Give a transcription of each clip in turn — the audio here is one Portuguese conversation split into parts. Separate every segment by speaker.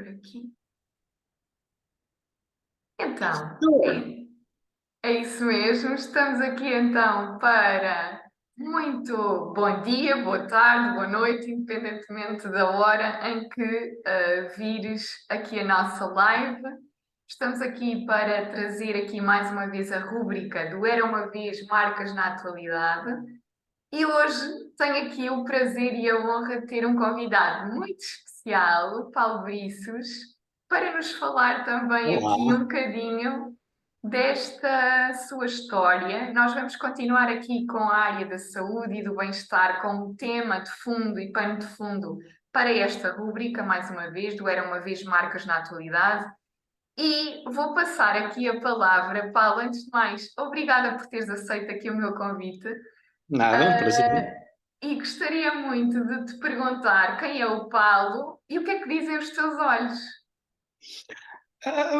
Speaker 1: por aqui. Então,
Speaker 2: Então,
Speaker 1: é isso mesmo. Estamos aqui então para muito bom dia, boa tarde, boa noite, independentemente da hora em que vires aqui a nossa live. Estamos aqui para trazer aqui mais uma vez a rúbrica do Era uma Vez Marcas na Atualidade. E hoje tenho aqui o prazer e a honra de ter um convidado muito especial, o Paulo Briços, para nos falar também aqui um
Speaker 2: olá.
Speaker 1: bocadinho desta sua história. Nós vamos continuar aqui com a área da saúde e do bem-estar como tema de fundo e pano de fundo para esta rúbrica, mais uma vez, do Era uma Vez Marcas na Atualidade. E vou passar aqui a palavra, Paulo, antes de mais, obrigada por teres aceito aqui o meu convite.
Speaker 2: Nada, um prazer.
Speaker 1: Ah, e gostaria muito de te perguntar quem é o Paulo e o que é que dizem os teus olhos.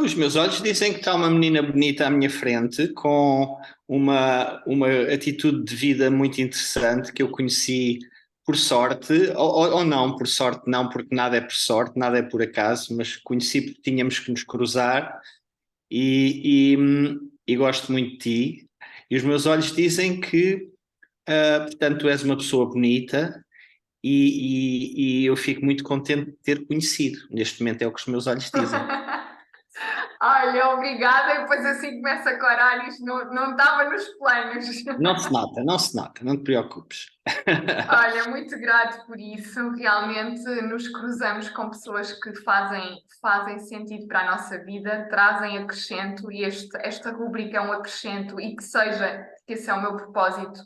Speaker 2: Os meus olhos dizem que está uma menina bonita à minha frente, com uma atitude de vida muito interessante que eu conheci por sorte, ou não, por sorte não, porque nada é por sorte, nada é por acaso, mas conheci porque tínhamos que nos cruzar e gosto muito de ti. E os meus olhos dizem que, portanto, tu és uma pessoa bonita e eu fico muito contente de ter conhecido. Neste momento é o que os meus olhos dizem.
Speaker 1: Olha, obrigada, e depois assim começa a corar, isto não estava nos planos.
Speaker 2: Não se nota, não se nota, não te preocupes.
Speaker 1: Olha, muito grato por isso. Realmente nos cruzamos com pessoas que fazem sentido para a nossa vida, trazem acrescento e esta rubrica é um acrescento e que esse é o meu propósito,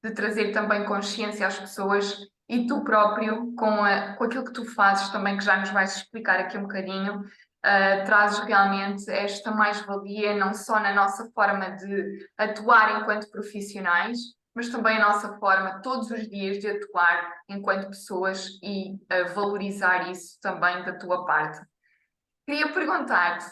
Speaker 1: de trazer também consciência às pessoas e tu próprio, com aquilo que tu fazes também, que já nos vais explicar aqui um bocadinho, trazes realmente esta mais-valia, não só na nossa forma de atuar enquanto profissionais, mas também a nossa forma todos os dias de atuar enquanto pessoas e valorizar isso também da tua parte. Queria perguntar-te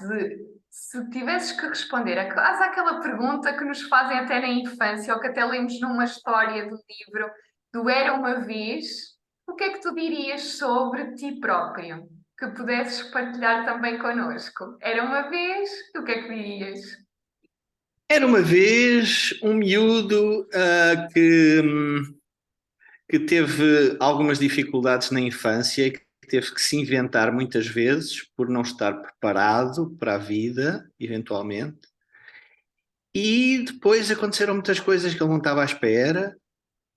Speaker 1: se tivesses que responder a quase àquela pergunta que nos fazem até na infância ou que até lemos numa história do livro do Era uma Vez, o que é que tu dirias sobre ti próprio? Que pudesses partilhar também connosco. Era uma vez, o que é que dirias?
Speaker 2: Era uma vez um miúdo que teve algumas dificuldades na infância e que teve que se inventar muitas vezes por não estar preparado para a vida, eventualmente. E depois aconteceram muitas coisas que ele não estava à espera.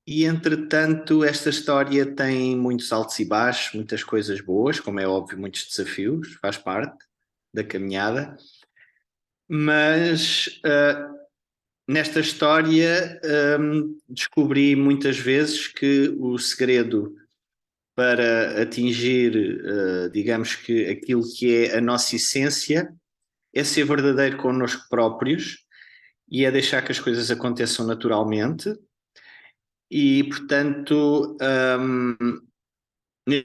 Speaker 2: E entretanto, esta história tem muitos altos e baixos, muitas coisas boas, como é óbvio, muitos desafios, faz parte da caminhada. Mas nesta história descobri muitas vezes que o segredo para atingir, digamos que aquilo que é a nossa essência, é ser verdadeiro connosco próprios e é deixar que as coisas aconteçam naturalmente. E, portanto,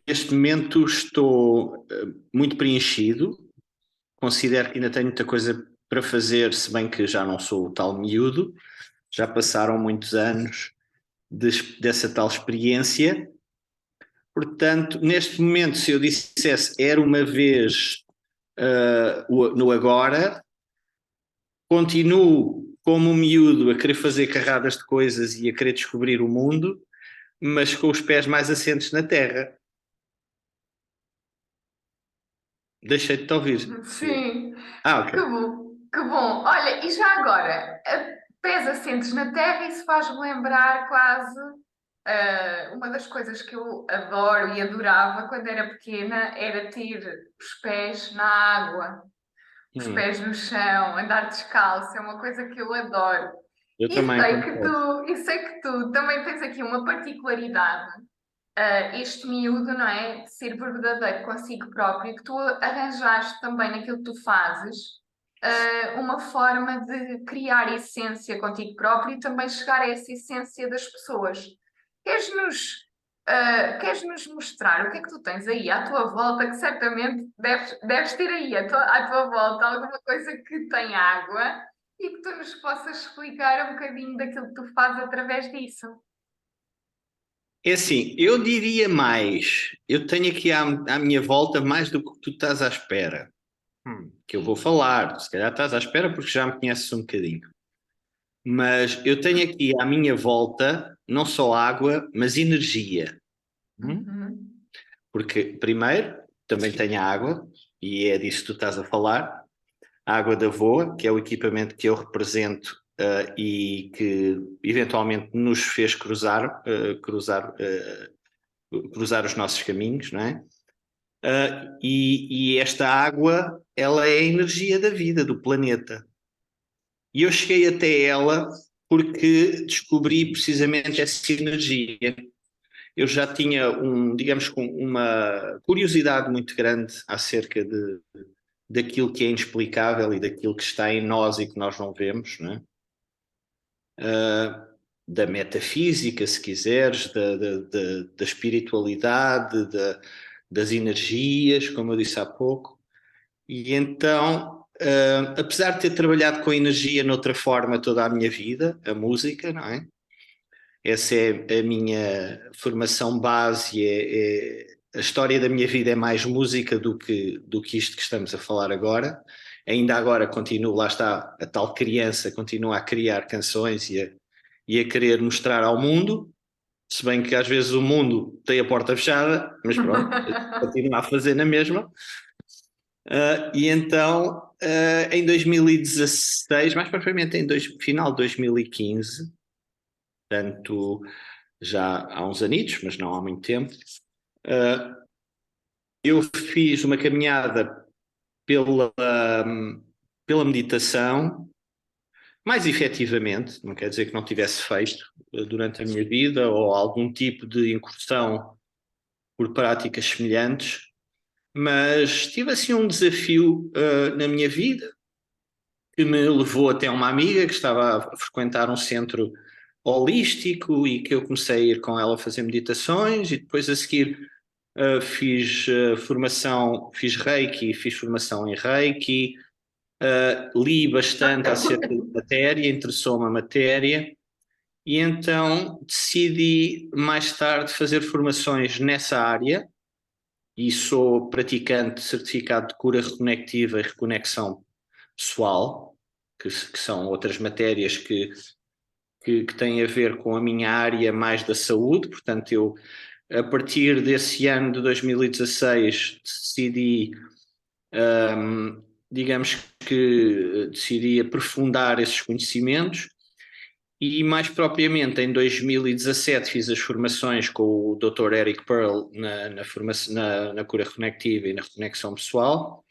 Speaker 2: neste momento estou muito preenchido, considero que ainda tenho muita coisa para fazer, se bem que já não sou o tal miúdo, já passaram muitos anos dessa tal experiência. Portanto, neste momento, se eu dissesse era uma vez no agora, continuo como um miúdo a querer fazer carradas de coisas e a querer descobrir o mundo, mas com os pés mais assentes na terra. Deixei-te de ouvir.
Speaker 1: Sim,
Speaker 2: Ah,
Speaker 1: que
Speaker 2: ok.
Speaker 1: bom, que bom. Olha, e já agora, pés assentes na terra, isso faz-me lembrar quase uma das coisas que eu adoro e adorava quando era pequena era ter os pés na água, os
Speaker 2: Hum,
Speaker 1: pés no chão, andar descalço, é uma coisa que eu adoro.
Speaker 2: eu
Speaker 1: E
Speaker 2: também
Speaker 1: sei que
Speaker 2: confesso.
Speaker 1: tu também tens aqui uma particularidade, este miúdo, não é? De ser verdadeiro consigo próprio, que tu arranjaste também naquilo que tu fazes, uma forma de criar essência contigo próprio e também chegar a essa essência das pessoas. Queres-nos, queres-nos mostrar o que é que tu tens aí à tua volta, que certamente deves ter aí à tua volta alguma coisa que tem água e que tu nos possas explicar um bocadinho daquilo que tu fazes através disso.
Speaker 2: É assim, eu diria mais. Eu tenho aqui à minha volta mais do que tu estás à espera. Que eu vou falar. Se calhar estás à espera porque já me conheces um bocadinho. Mas eu tenho aqui à minha volta não só água, mas energia. Hum?
Speaker 1: Uhum.
Speaker 2: Porque, primeiro, também tenho a água, e é disso que tu estás a falar. A água da Voa, que é o equipamento que eu represento e que eventualmente nos fez cruzar os nossos caminhos, não é? E esta água, ela é a energia da vida, do planeta. E eu cheguei até ela porque descobri precisamente essa energia. Eu já tinha digamos, uma curiosidade muito grande acerca daquilo que é inexplicável e daquilo que está em nós e que nós não vemos, não é? Da metafísica, se quiseres, da espiritualidade, das energias, como eu disse há pouco. E então, apesar de ter trabalhado com energia noutra forma toda a minha vida, a música, não é? Essa é a minha formação base, a história da minha vida é mais música do que isto que estamos a falar agora. Ainda agora continuo, lá está, a tal criança continua a criar canções e a querer mostrar ao mundo, se bem que às vezes o mundo tem a porta fechada, mas pronto, continua a fazer na mesma. E então, em 2016, mais propriamente final de 2015, portanto, já há uns anitos, mas não há muito tempo, uh, eu fiz uma caminhada pela, pela meditação, mais efetivamente, não quer dizer que não tivesse feito durante a minha vida ou algum tipo de incursão por práticas semelhantes, mas tive assim um desafio na minha vida que me levou até uma amiga que estava a frequentar um centro holístico e que eu comecei a ir com ela a fazer meditações e depois a seguir fiz formação, fiz Reiki, fiz formação em Reiki, li bastante acerca da matéria, interessou-me a matéria e então decidi mais tarde fazer formações nessa área e sou praticante certificado de cura reconectiva e reconexão pessoal, que são outras matérias que têm a ver com a minha área mais da saúde, portanto eu a partir desse ano de 2016 decidi, digamos que decidi aprofundar esses conhecimentos e mais propriamente em 2017 fiz as formações com o Dr. Eric Pearl na cura reconectiva e na reconexão pessoal.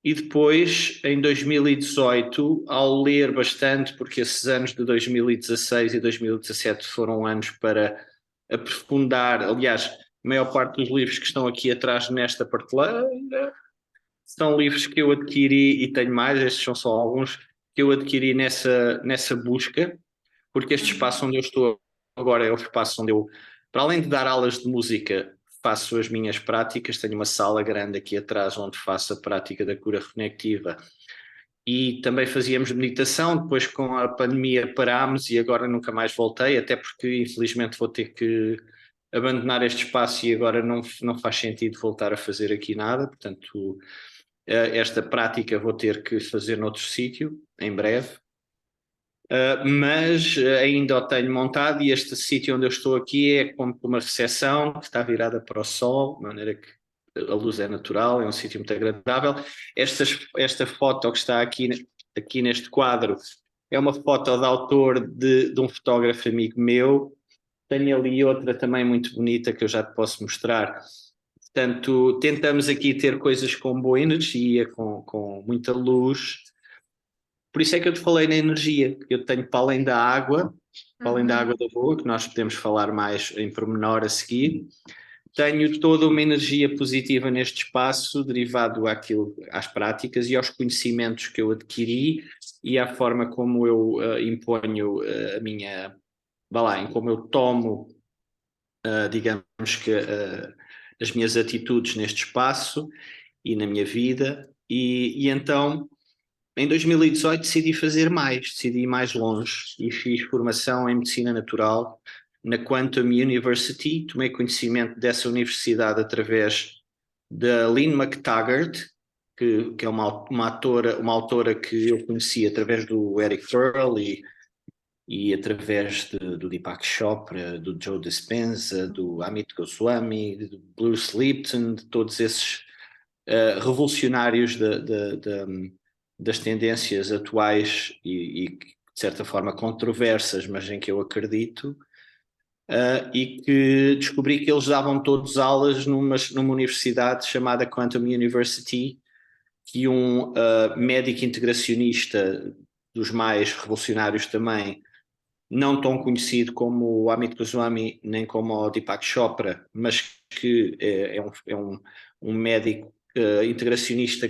Speaker 2: E depois, em 2018, ao ler bastante, porque esses anos de 2016 e 2017 foram anos para aprofundar, aliás, a maior parte dos livros que estão aqui atrás nesta prateleira são livros que eu adquiri e tenho mais, estes são só alguns que eu adquiri nessa busca, porque este espaço onde eu estou agora é o espaço onde eu, para além de dar aulas de música, faço as minhas práticas, tenho uma sala grande aqui atrás onde faço a prática da cura reconectiva e também fazíamos meditação, depois com a pandemia parámos e agora nunca mais voltei, até porque infelizmente vou ter que abandonar este espaço e agora não faz sentido voltar a fazer aqui nada, portanto esta prática vou ter que fazer noutro sítio, em breve. Mas ainda o tenho montado e este sítio onde eu estou aqui é como uma recepção que está virada para o sol, de maneira que a luz é natural, é um sítio muito agradável. Esta foto que está aqui neste quadro é uma foto de autor de um fotógrafo amigo meu. Tenho ali outra também muito bonita que eu já te posso mostrar. Portanto, tentamos aqui ter coisas com boa energia, com muita luz. Por isso é que eu te falei na energia, que eu tenho para além da água
Speaker 1: Uhum.
Speaker 2: da boa, que nós podemos falar mais em pormenor a seguir, tenho toda uma energia positiva neste espaço, derivado às práticas e aos conhecimentos que eu adquiri e à forma como eu imponho a minha, vá lá, em como eu tomo, digamos que as minhas atitudes neste espaço e na minha vida, e então em 2018 decidi fazer mais, decidi ir mais longe e fiz formação em medicina natural na Quantum University. Tomei conhecimento dessa universidade através da Lynn McTaggart, que é uma autora que eu conheci através do Eric Pearl e através do Deepak Chopra, do Joe Dispenza, do Amit Goswami, do Bruce Lipton, de todos esses revolucionários das tendências atuais e, de certa forma, controversas, mas em que eu acredito, e que descobri que eles davam todos aulas numa universidade chamada Quantum University, que um médico integracionista dos mais revolucionários também, não tão conhecido como o Amit Goswami nem como o Deepak Chopra, mas que um médico integracionista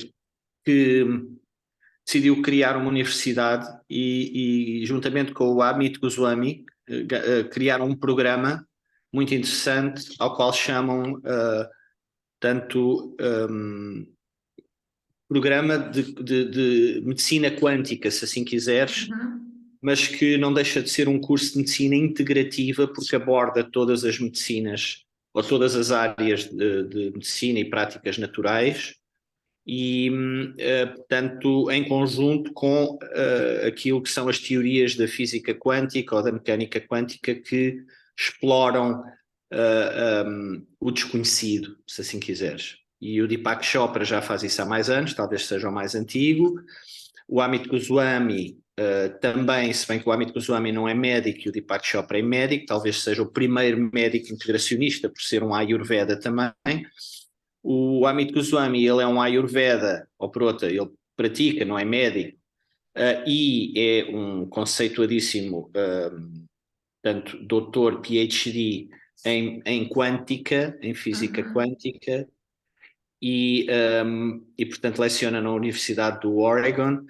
Speaker 2: que decidiu criar uma universidade e juntamente com o Amit Goswami criaram um programa muito interessante ao qual chamam tanto programa de medicina quântica, se assim quiseres, mas que não deixa de ser um curso de medicina integrativa porque aborda todas as medicinas ou todas as áreas de medicina e práticas naturais e, portanto, em conjunto com aquilo que são as teorias da física quântica ou da mecânica quântica que exploram o desconhecido, se assim quiseres. E o Deepak Chopra já faz isso há mais anos, talvez seja o mais antigo. O Amit Goswami também, se bem que o Amit Goswami não é médico e o Deepak Chopra é médico, talvez seja o primeiro médico integracionista por ser um Ayurveda também. O Amit Goswami, ele é um Ayurveda, ou por outra, ele pratica, não é médico, e é um conceituadíssimo, portanto, doutor PhD em quântica, em física quântica, e portanto leciona na Universidade do Oregon,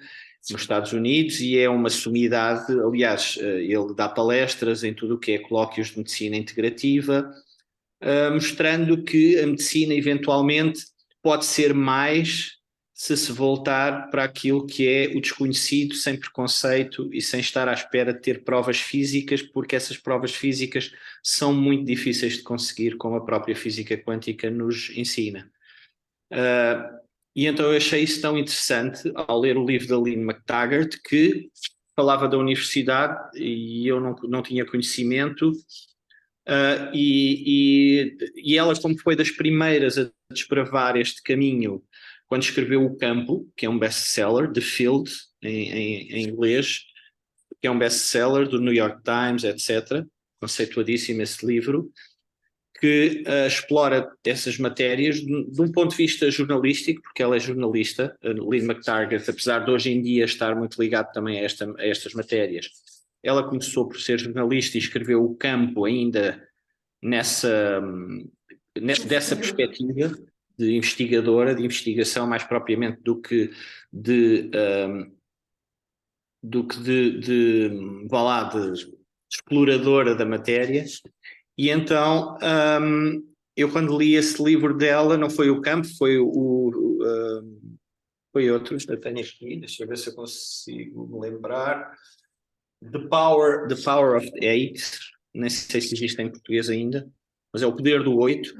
Speaker 2: nos Estados Unidos, e é uma sumidade. Aliás, ele dá palestras em tudo o que é colóquios de medicina integrativa, mostrando que a medicina eventualmente pode ser mais se voltar para aquilo que é o desconhecido, sem preconceito e sem estar à espera de ter provas físicas, porque essas provas físicas são muito difíceis de conseguir, como a própria física quântica nos ensina. E então eu achei isso tão interessante ao ler o livro da Lynn McTaggart, que falava da universidade e eu não tinha conhecimento, e ela, como foi das primeiras a desbravar este caminho, quando escreveu O Campo, que é um best-seller, The Field, em inglês, que é um best-seller do New York Times, etc., conceituadíssimo esse livro, que explora essas matérias de um ponto de vista jornalístico, porque ela é jornalista, a Lynn McTaggart, apesar de hoje em dia estar muito ligado também a estas matérias. Ela começou por ser jornalista e escreveu O Campo ainda dessa perspectiva de investigadora, de investigação mais propriamente do que vá lá, de exploradora da matéria. E então, eu quando li esse livro dela, não foi O Campo, foi foi outro, eu tenho aqui, deixa eu ver se eu consigo me lembrar. The Power of Eight, nem sei se existe em português ainda, mas é O Poder do Oito,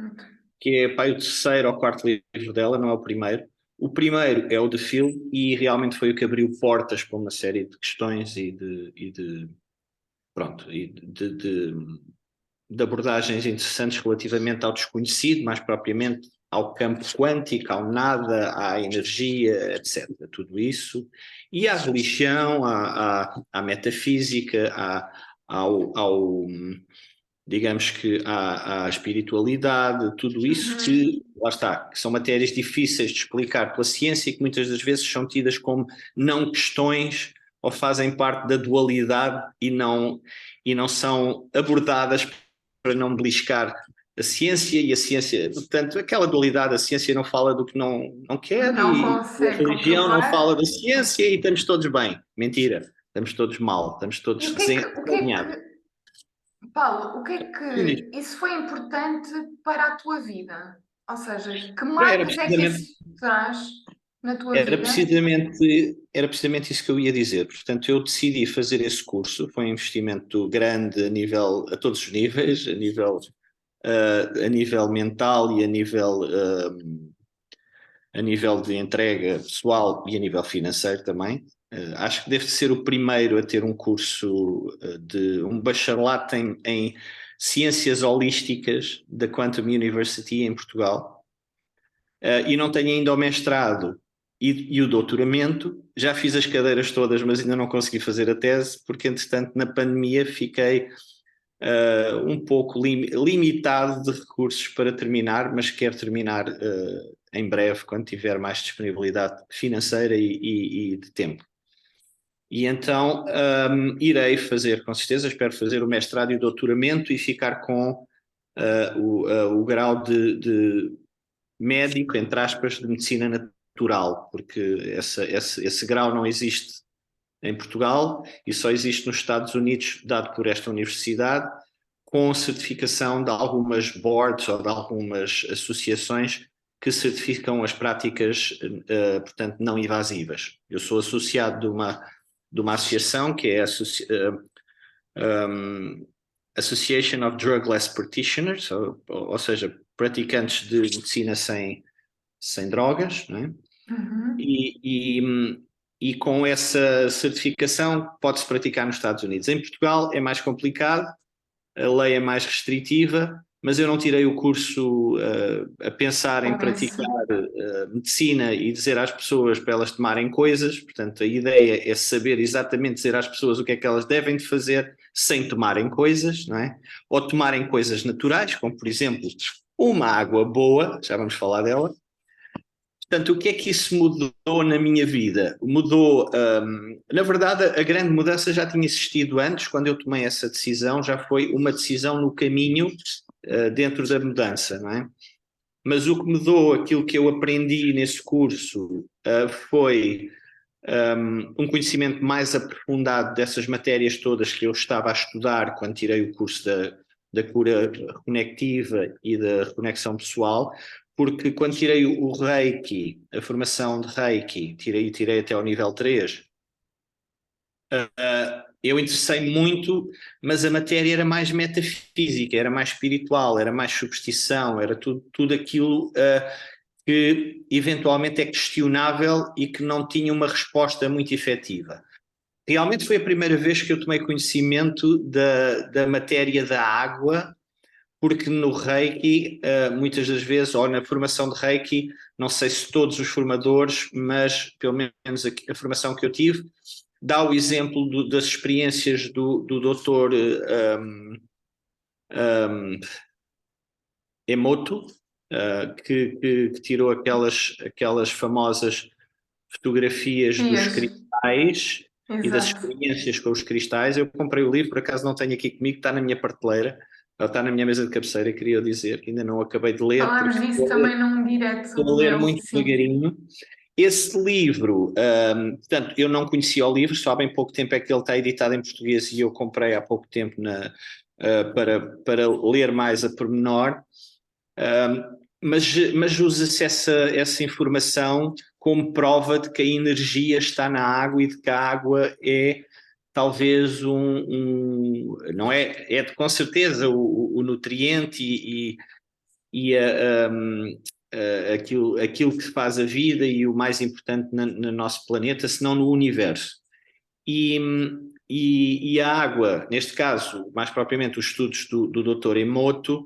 Speaker 2: que é o terceiro ou quarto livro dela, não é o primeiro. O primeiro é o The Field e realmente foi o que abriu portas para uma série de questões e de abordagens interessantes relativamente ao desconhecido, mais propriamente ao campo quântico, ao nada, à energia, etc. Tudo isso. E à religião, à metafísica, digamos que à espiritualidade, tudo isso que, lá está, que são matérias difíceis de explicar pela ciência e que muitas das vezes são tidas como não questões ou fazem parte da dualidade e não são abordadas para não beliscar a ciência, e a ciência, portanto, aquela dualidade, a ciência não fala do que não quer
Speaker 1: Não
Speaker 2: e a
Speaker 1: consegue
Speaker 2: religião não
Speaker 1: comprovar.
Speaker 2: fala da ciência e estamos todos bem. Mentira, estamos todos mal, estamos
Speaker 1: E
Speaker 2: todos
Speaker 1: o que é
Speaker 2: desalinhados.
Speaker 1: que, Paulo, o que é que isso foi importante para a tua vida? Ou seja, que
Speaker 2: Era
Speaker 1: marcas é que
Speaker 2: precisamente
Speaker 1: isso traz? na tua
Speaker 2: Era
Speaker 1: vida?
Speaker 2: precisamente isso que eu ia dizer. Portanto, eu decidi fazer esse curso. Foi um investimento grande a todos os níveis, a nível mental e a nível de entrega pessoal e a nível financeiro também. Acho que deve ser o primeiro a ter um curso de um bacharelato em ciências holísticas da Quantum University em Portugal. E não tenho ainda o mestrado e o doutoramento. Já fiz as cadeiras todas, mas ainda não consegui fazer a tese, porque entretanto na pandemia fiquei um pouco limitado de recursos para terminar, mas quero terminar em breve, quando tiver mais disponibilidade financeira e de tempo. E então irei fazer, com certeza, espero fazer o mestrado e o doutoramento e ficar com o grau de médico, entre aspas, de medicina natural, porque esse grau não existe em Portugal e só existe nos Estados Unidos, dado por esta universidade, com certificação de algumas boards ou de algumas associações que certificam as práticas, portanto, não invasivas. Eu sou associado de uma associação que é a Association of Drugless Practitioners, ou seja, praticantes de medicina sem drogas, não é?
Speaker 1: Uhum.
Speaker 2: E com essa certificação pode-se praticar nos Estados Unidos. Em Portugal é mais complicado, a lei é mais restritiva, mas eu não tirei o curso a pensar em
Speaker 1: Com esse.
Speaker 2: praticar medicina e dizer às pessoas para elas tomarem coisas. Portanto, a ideia é saber exatamente dizer às pessoas o que é que elas devem de fazer sem tomarem coisas, não é? Ou tomarem coisas naturais, como por exemplo uma água boa, já vamos falar dela. Portanto, o que é que isso mudou na minha vida? Mudou, na verdade, a grande mudança já tinha existido antes, quando eu tomei essa decisão, já foi uma decisão no caminho dentro da mudança, não é? Mas o que mudou, aquilo que eu aprendi nesse curso, foi um conhecimento mais aprofundado dessas matérias todas que eu estava a estudar quando tirei o curso da cura reconectiva e da reconexão pessoal, porque quando tirei o Reiki, a formação de Reiki, tirei até ao nível 3, eu interessei-me muito, mas a matéria era mais metafísica, era mais espiritual, era mais superstição, era tudo aquilo que eventualmente é questionável e que não tinha uma resposta muito efetiva. Realmente foi a primeira vez que eu tomei conhecimento da matéria da água, porque no Reiki, muitas das vezes, ou na formação de Reiki, não sei se todos os formadores, mas pelo menos a formação que eu tive, dá o exemplo das experiências do doutor Emoto, que tirou aquelas famosas fotografias dos
Speaker 1: Dias.
Speaker 2: cristais e das
Speaker 1: Exato.
Speaker 2: experiências com os cristais. Eu comprei o livro, por acaso não tenho aqui comigo, está na minha prateleira, está na minha mesa de cabeceira, queria dizer, que ainda não acabei de ler,
Speaker 1: Falámos
Speaker 2: porque
Speaker 1: disso também num
Speaker 2: estou
Speaker 1: direto
Speaker 2: a ler
Speaker 1: meu,
Speaker 2: muito
Speaker 1: sim.
Speaker 2: devagarinho. Esse livro, portanto, eu não conhecia o livro, só há bem pouco tempo é que ele está editado em português e eu comprei há pouco tempo para ler mais a pormenor. Mas usa-se essa informação como prova de que a energia está na água e de que a água é talvez não é, com certeza o nutriente e aquilo que faz a vida e o mais importante no nosso planeta, se não no universo. E a água, neste caso, mais propriamente os estudos do Dr. Emoto,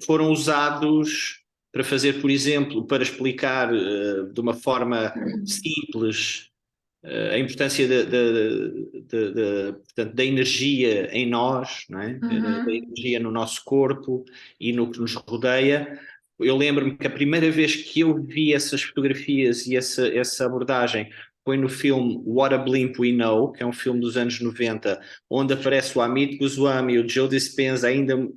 Speaker 2: foram usados para fazer, por exemplo, para explicar de uma forma simples a importância portanto, da energia em nós, não é? Da
Speaker 1: Uhum.
Speaker 2: energia no nosso corpo e no que nos rodeia. Eu lembro-me que a primeira vez que eu vi essas fotografias e essa abordagem foi no filme What a Blimp We Know, que é um filme dos anos 90, onde aparece o Amit Goswami, o Joe Dispenza, ainda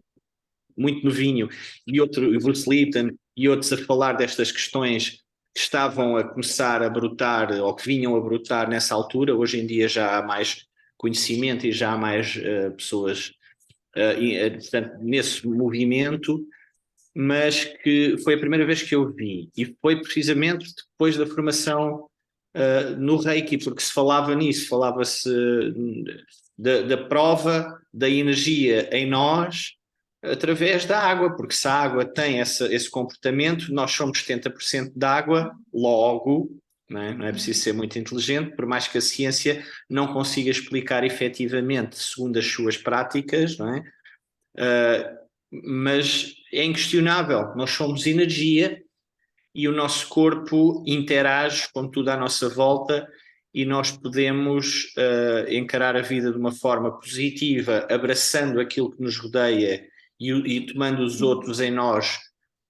Speaker 2: muito novinho, o Bruce Lipton e outros a falar destas questões que estavam a começar a brotar, ou que vinham a brotar nessa altura. Hoje em dia já há mais conhecimento e já há mais pessoas portanto, nesse movimento. mas que foi a primeira vez que eu vi, e foi precisamente depois da formação no Reiki, porque se falava nisso, falava-se da prova da energia em nós através da água, porque se a água tem esse comportamento, nós somos 70% de água, logo, não é preciso ser muito inteligente, por mais que a ciência não consiga explicar efetivamente segundo as suas práticas, não é? Mas é inquestionável, nós somos energia e o nosso corpo interage com tudo à nossa volta e nós podemos encarar a vida de uma forma positiva, abraçando aquilo que nos rodeia e tomando os outros em nós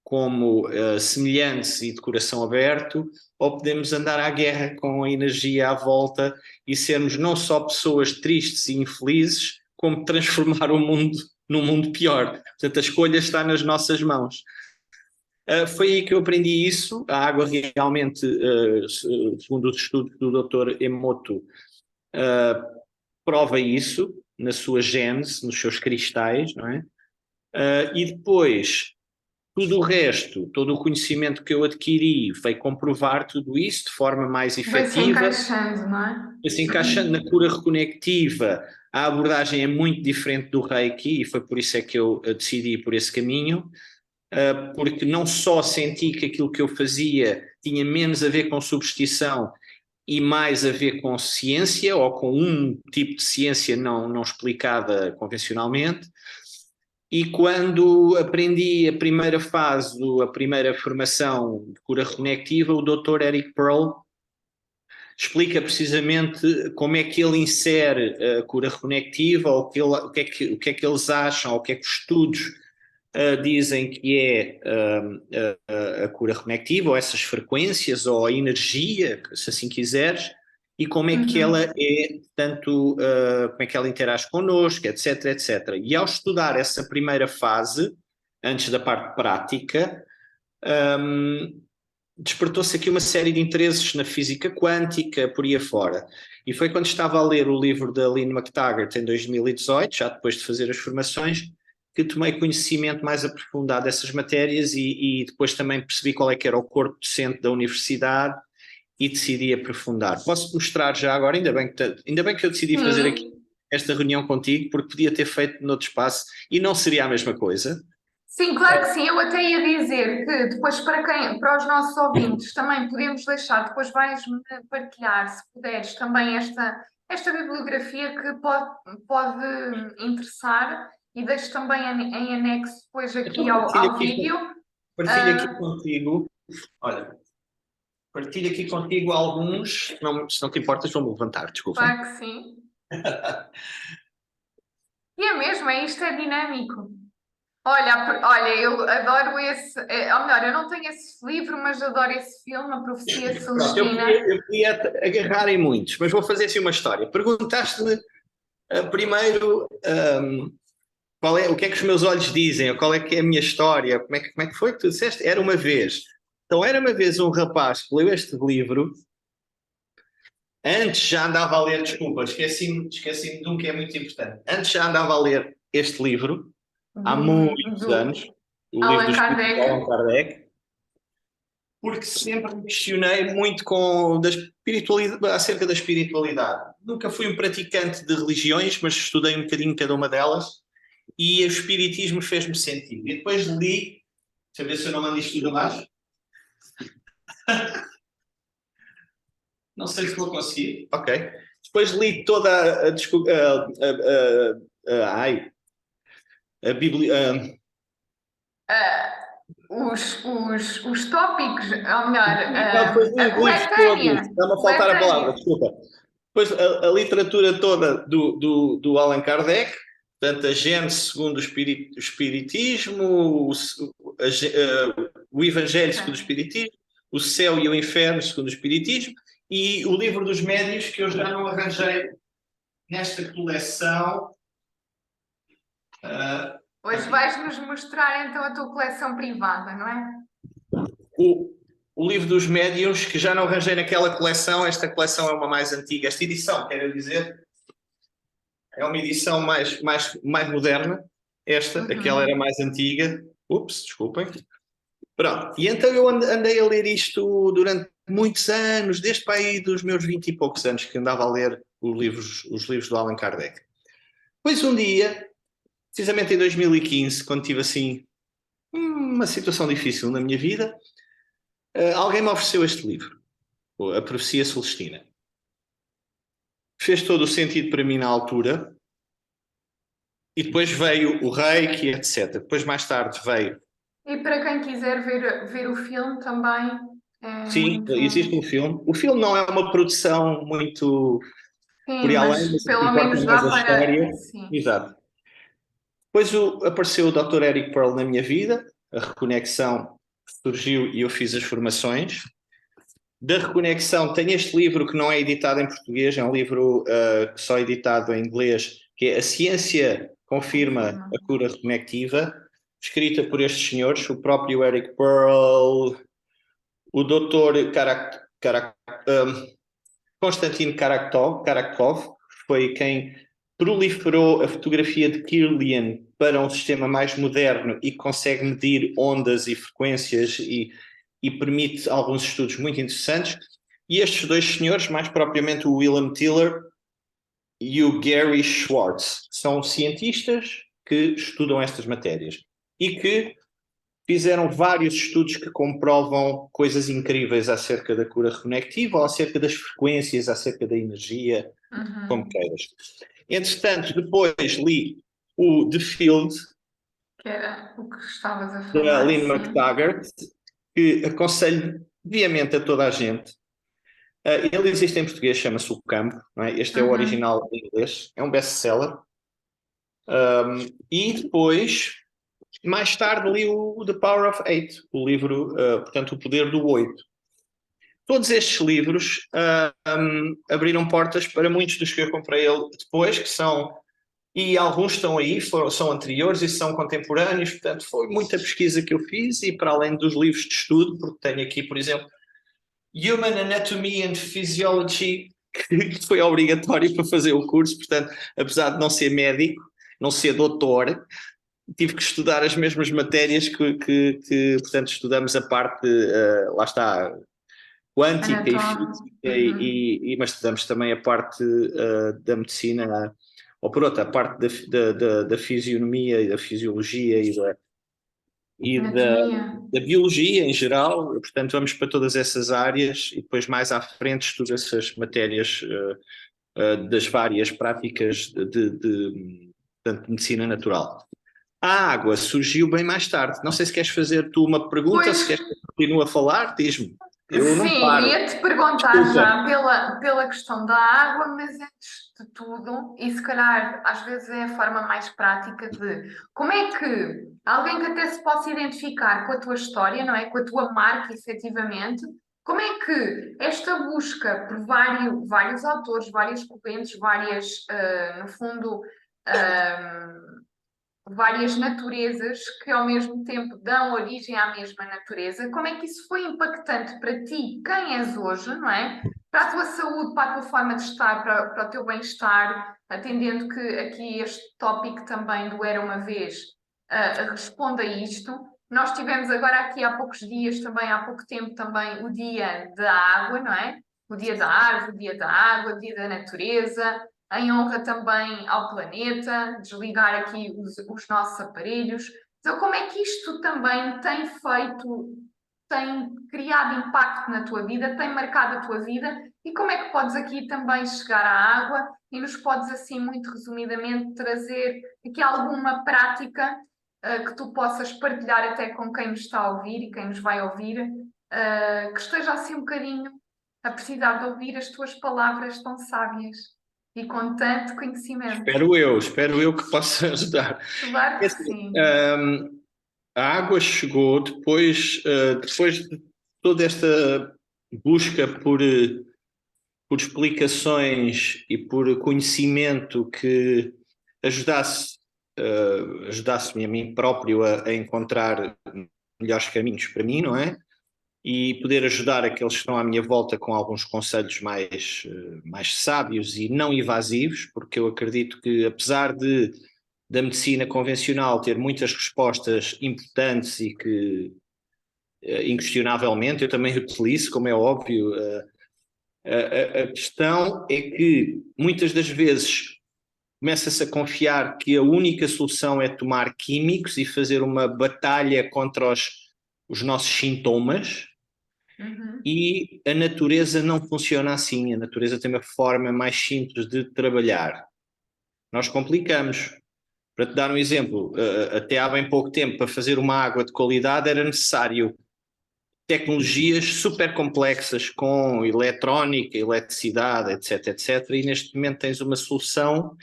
Speaker 2: como semelhantes e de coração aberto, ou podemos andar à guerra com a energia à volta e sermos não só pessoas tristes e infelizes, como transformar o mundo num mundo pior. Portanto, a escolha está nas nossas mãos. Foi aí que eu aprendi isso. A água realmente, segundo os estudos do Dr. Emoto, prova isso na sua gênese, nos seus cristais, não é? E depois, tudo o resto, todo o conhecimento que eu adquiri veio comprovar tudo isso de forma mais
Speaker 1: Vai-se
Speaker 2: efetiva,
Speaker 1: encaixando, não é?
Speaker 2: se encaixando na cura reconectiva. A abordagem é muito diferente do Reiki e foi por isso é que eu decidi ir por esse caminho. Porque não só senti que aquilo que eu fazia tinha menos a ver com superstição e mais a ver com ciência ou com um tipo de ciência não explicada convencionalmente. E quando aprendi a primeira fase, a primeira formação de cura reconectiva, o Dr. Eric Pearl explica precisamente como é que ele insere a cura reconectiva, ou o que é que eles acham, ou o que é que os estudos dizem que é a cura reconectiva, ou essas frequências, ou a energia, se assim quiseres, e como é que ela é, tanto, como é que ela interage connosco, etc, etc. E ao estudar essa primeira fase, antes da parte prática, despertou-se aqui uma série de interesses na física quântica, por aí afora. E foi quando estava a ler o livro da Lynn McTaggart em 2018, já depois de fazer as formações, que tomei conhecimento mais aprofundado dessas matérias e depois também percebi qual é que era o corpo docente da universidade e decidi aprofundar. Posso mostrar já agora, ainda bem que eu decidi fazer aqui
Speaker 1: Sim.
Speaker 2: esta reunião contigo, porque podia ter feito noutro espaço e não seria a mesma coisa.
Speaker 1: Sim, claro que sim. Eu até ia dizer que depois para os nossos ouvintes também podemos deixar, depois vais-me partilhar, se puderes, também esta bibliografia que pode interessar e deixo também em anexo depois aqui
Speaker 2: Então
Speaker 1: ao vídeo.
Speaker 2: partilho aqui
Speaker 1: Ah,
Speaker 2: contigo, olha, partilho aqui contigo alguns, se não te importas, vou-me levantar, desculpem.
Speaker 1: claro que sim. E é mesmo, isto é dinâmico. Olha, eu adoro esse, ou melhor, eu não tenho esse livro, mas adoro esse filme, A Profecia
Speaker 2: Pronto,
Speaker 1: Celestina.
Speaker 2: eu podia agarrar em muitos, mas vou fazer assim uma história. Perguntaste-me primeiro o que é que os meus olhos dizem, ou qual é que é a minha história, como é que foi que tu disseste? Era uma vez. Então, era uma vez um rapaz que leu este livro, antes já andava a ler, desculpa, esqueci-me de um que é muito importante. Antes já andava a ler este livro, há muitos
Speaker 1: Do
Speaker 2: anos, o livro do
Speaker 1: Allan
Speaker 2: Espírito de Allan
Speaker 1: Kardec.
Speaker 2: Kardec, porque sempre me questionei muito da espiritualidade, acerca da espiritualidade. Nunca fui um praticante de religiões, mas estudei um bocadinho cada uma delas e o espiritismo fez-me sentido. E depois li, deixa eu ver se eu não mando isto tudo abaixo. Não sei se vou conseguir. Ok. Depois li toda a Bíblia.
Speaker 1: Os tópicos, ou melhor,
Speaker 2: Não, depois li
Speaker 1: a
Speaker 2: os livros todos.
Speaker 1: coletânea.
Speaker 2: Está-me a faltar a palavra,
Speaker 1: Coletânea.
Speaker 2: desculpa. Depois a literatura toda do Allan Kardec, portanto, a Gênese segundo o Espiritismo, o Evangelho segundo o Espiritismo, o Céu e o Inferno segundo o Espiritismo, e o Livro dos Médiuns, que eu já não arranjei nesta coleção.
Speaker 1: Hoje vais-nos mostrar então a tua coleção privada, não é?
Speaker 2: O Livro dos Médiuns, que já não arranjei naquela coleção, esta coleção é uma mais antiga. Esta edição, quero dizer, é uma edição mais moderna. Aquela era mais antiga. Ups, desculpem. Pronto, e então eu andei a ler isto durante muitos anos, desde para aí dos meus 20 e poucos anos que andava a ler os livros do Allan Kardec. Pois um dia, precisamente em 2015, quando tive assim uma situação difícil na minha vida, alguém me ofereceu este livro, A Profecia Celestina. Fez todo o sentido para mim na altura, e depois veio o Reiki, etc. Depois mais tarde veio.
Speaker 1: E para quem quiser ver o filme também é
Speaker 2: Sim,
Speaker 1: muito.
Speaker 2: existe um filme. O filme não é uma produção muito por
Speaker 1: Sim,
Speaker 2: aí além,
Speaker 1: mas
Speaker 2: mas o que
Speaker 1: pelo
Speaker 2: importa
Speaker 1: menos
Speaker 2: mais
Speaker 1: dá
Speaker 2: a
Speaker 1: para.
Speaker 2: história.
Speaker 1: Sim.
Speaker 2: Exato. Depois apareceu o Dr. Eric Pearl na minha vida, a reconexão surgiu e eu fiz as formações. Da reconexão tenho este livro que não é editado em português, é um livro só editado em inglês, que é A Ciência Confirma
Speaker 1: Confirma.
Speaker 2: a Cura Reconectiva, escrita por estes senhores, o próprio Eric Pearl, o Dr. Konstantin Karatkov, foi quem proliferou a fotografia de Kirlian para um sistema mais moderno e que consegue medir ondas e frequências e permite alguns estudos muito interessantes. E estes dois senhores, mais propriamente o William Tiller e o Gary Schwartz, são cientistas que estudam estas matérias e que fizeram vários estudos que comprovam coisas incríveis acerca da cura reconectiva ou acerca das frequências, acerca da energia, como
Speaker 1: Uhum.
Speaker 2: queiras. Entretanto, depois li o The Field,
Speaker 1: Que era o que estavas a
Speaker 2: da
Speaker 1: falar,
Speaker 2: Lynn
Speaker 1: sim.
Speaker 2: McTaggart, que aconselho viamente a toda a gente. Ele existe em português, chama-se O Campo, não é? Este é o
Speaker 1: Uhum.
Speaker 2: original em inglês, é um best-seller. E depois, mais tarde, li o The Power of Eight, o livro, portanto, O Poder do Oito. Todos estes livros abriram portas para muitos dos que eu comprei depois, que são, e alguns estão aí, são anteriores e são contemporâneos, portanto, foi muita pesquisa que eu fiz, e para além dos livros de estudo, porque tenho aqui, por exemplo, Human Anatomy and Physiology, que foi obrigatório para fazer o curso, portanto, apesar de não ser médico, não ser doutor, tive que estudar as mesmas matérias que portanto, estudamos a parte, lá está, quântica e
Speaker 1: Anatómico.
Speaker 2: física,
Speaker 1: Uhum.
Speaker 2: mas estudamos também a parte da medicina, ou por outra, a parte da fisionomia e da fisiologia e da
Speaker 1: Anatomia.
Speaker 2: biologia em geral. Portanto, vamos para todas essas áreas e depois mais à frente estudo essas matérias das várias práticas de medicina natural. A água surgiu bem mais tarde. Não sei se queres fazer tu uma pergunta,
Speaker 1: Pois,
Speaker 2: se queres que eu continue a falar, diz-me. Eu não
Speaker 1: sim,
Speaker 2: paro.
Speaker 1: ia-te perguntar
Speaker 2: Desculpa.
Speaker 1: já pela questão da água, mas antes de tudo, e se calhar às vezes é a forma mais prática de como é que alguém que até se possa identificar com a tua história, não é? Com a tua marca, efetivamente, como é que esta busca por vários autores, várias correntes, no fundo, ah, várias naturezas que ao mesmo tempo dão origem à mesma natureza, como é que isso foi impactante para ti, quem és hoje, não é? Para a tua saúde, para a tua forma de estar, para o teu bem-estar, atendendo que aqui este tópico também do Era uma Vez responde a isto. Nós tivemos agora aqui há poucos dias, também há pouco tempo, também o Dia da Água, não é? O Dia da Árvore, o Dia da Água, o Dia da Natureza, em honra também ao planeta, desligar aqui os nossos aparelhos. Então, como é que isto também tem feito, tem criado impacto na tua vida, tem marcado a tua vida? E como é que podes aqui também chegar à água e nos podes, assim, muito resumidamente, trazer aqui alguma prática que tu possas partilhar até com quem nos está a ouvir e quem nos vai ouvir, que esteja assim um bocadinho a precisar de ouvir as tuas palavras tão sábias e com tanto conhecimento.
Speaker 2: Espero eu que possa ajudar.
Speaker 1: Claro
Speaker 2: É
Speaker 1: que
Speaker 2: assim,
Speaker 1: sim.
Speaker 2: a água chegou depois de toda esta busca por explicações e por conhecimento que ajudasse, ajudasse-me a mim próprio a encontrar melhores caminhos para mim, não é? E poder ajudar aqueles que estão à minha volta com alguns conselhos mais sábios e não invasivos, porque eu acredito que, apesar de da medicina convencional ter muitas respostas importantes e que, inquestionavelmente, eu também utilizo, como é óbvio. A questão é que muitas das vezes começa-se a confiar que a única solução é tomar químicos e fazer uma batalha contra os nossos sintomas. E a natureza não funciona assim. A natureza tem uma forma mais simples de trabalhar. Nós complicamos. Para te dar um exemplo, até há bem pouco tempo, para fazer uma água de qualidade era necessário tecnologias super complexas com eletrónica, eletricidade, etc, etc. E neste momento tens uma solução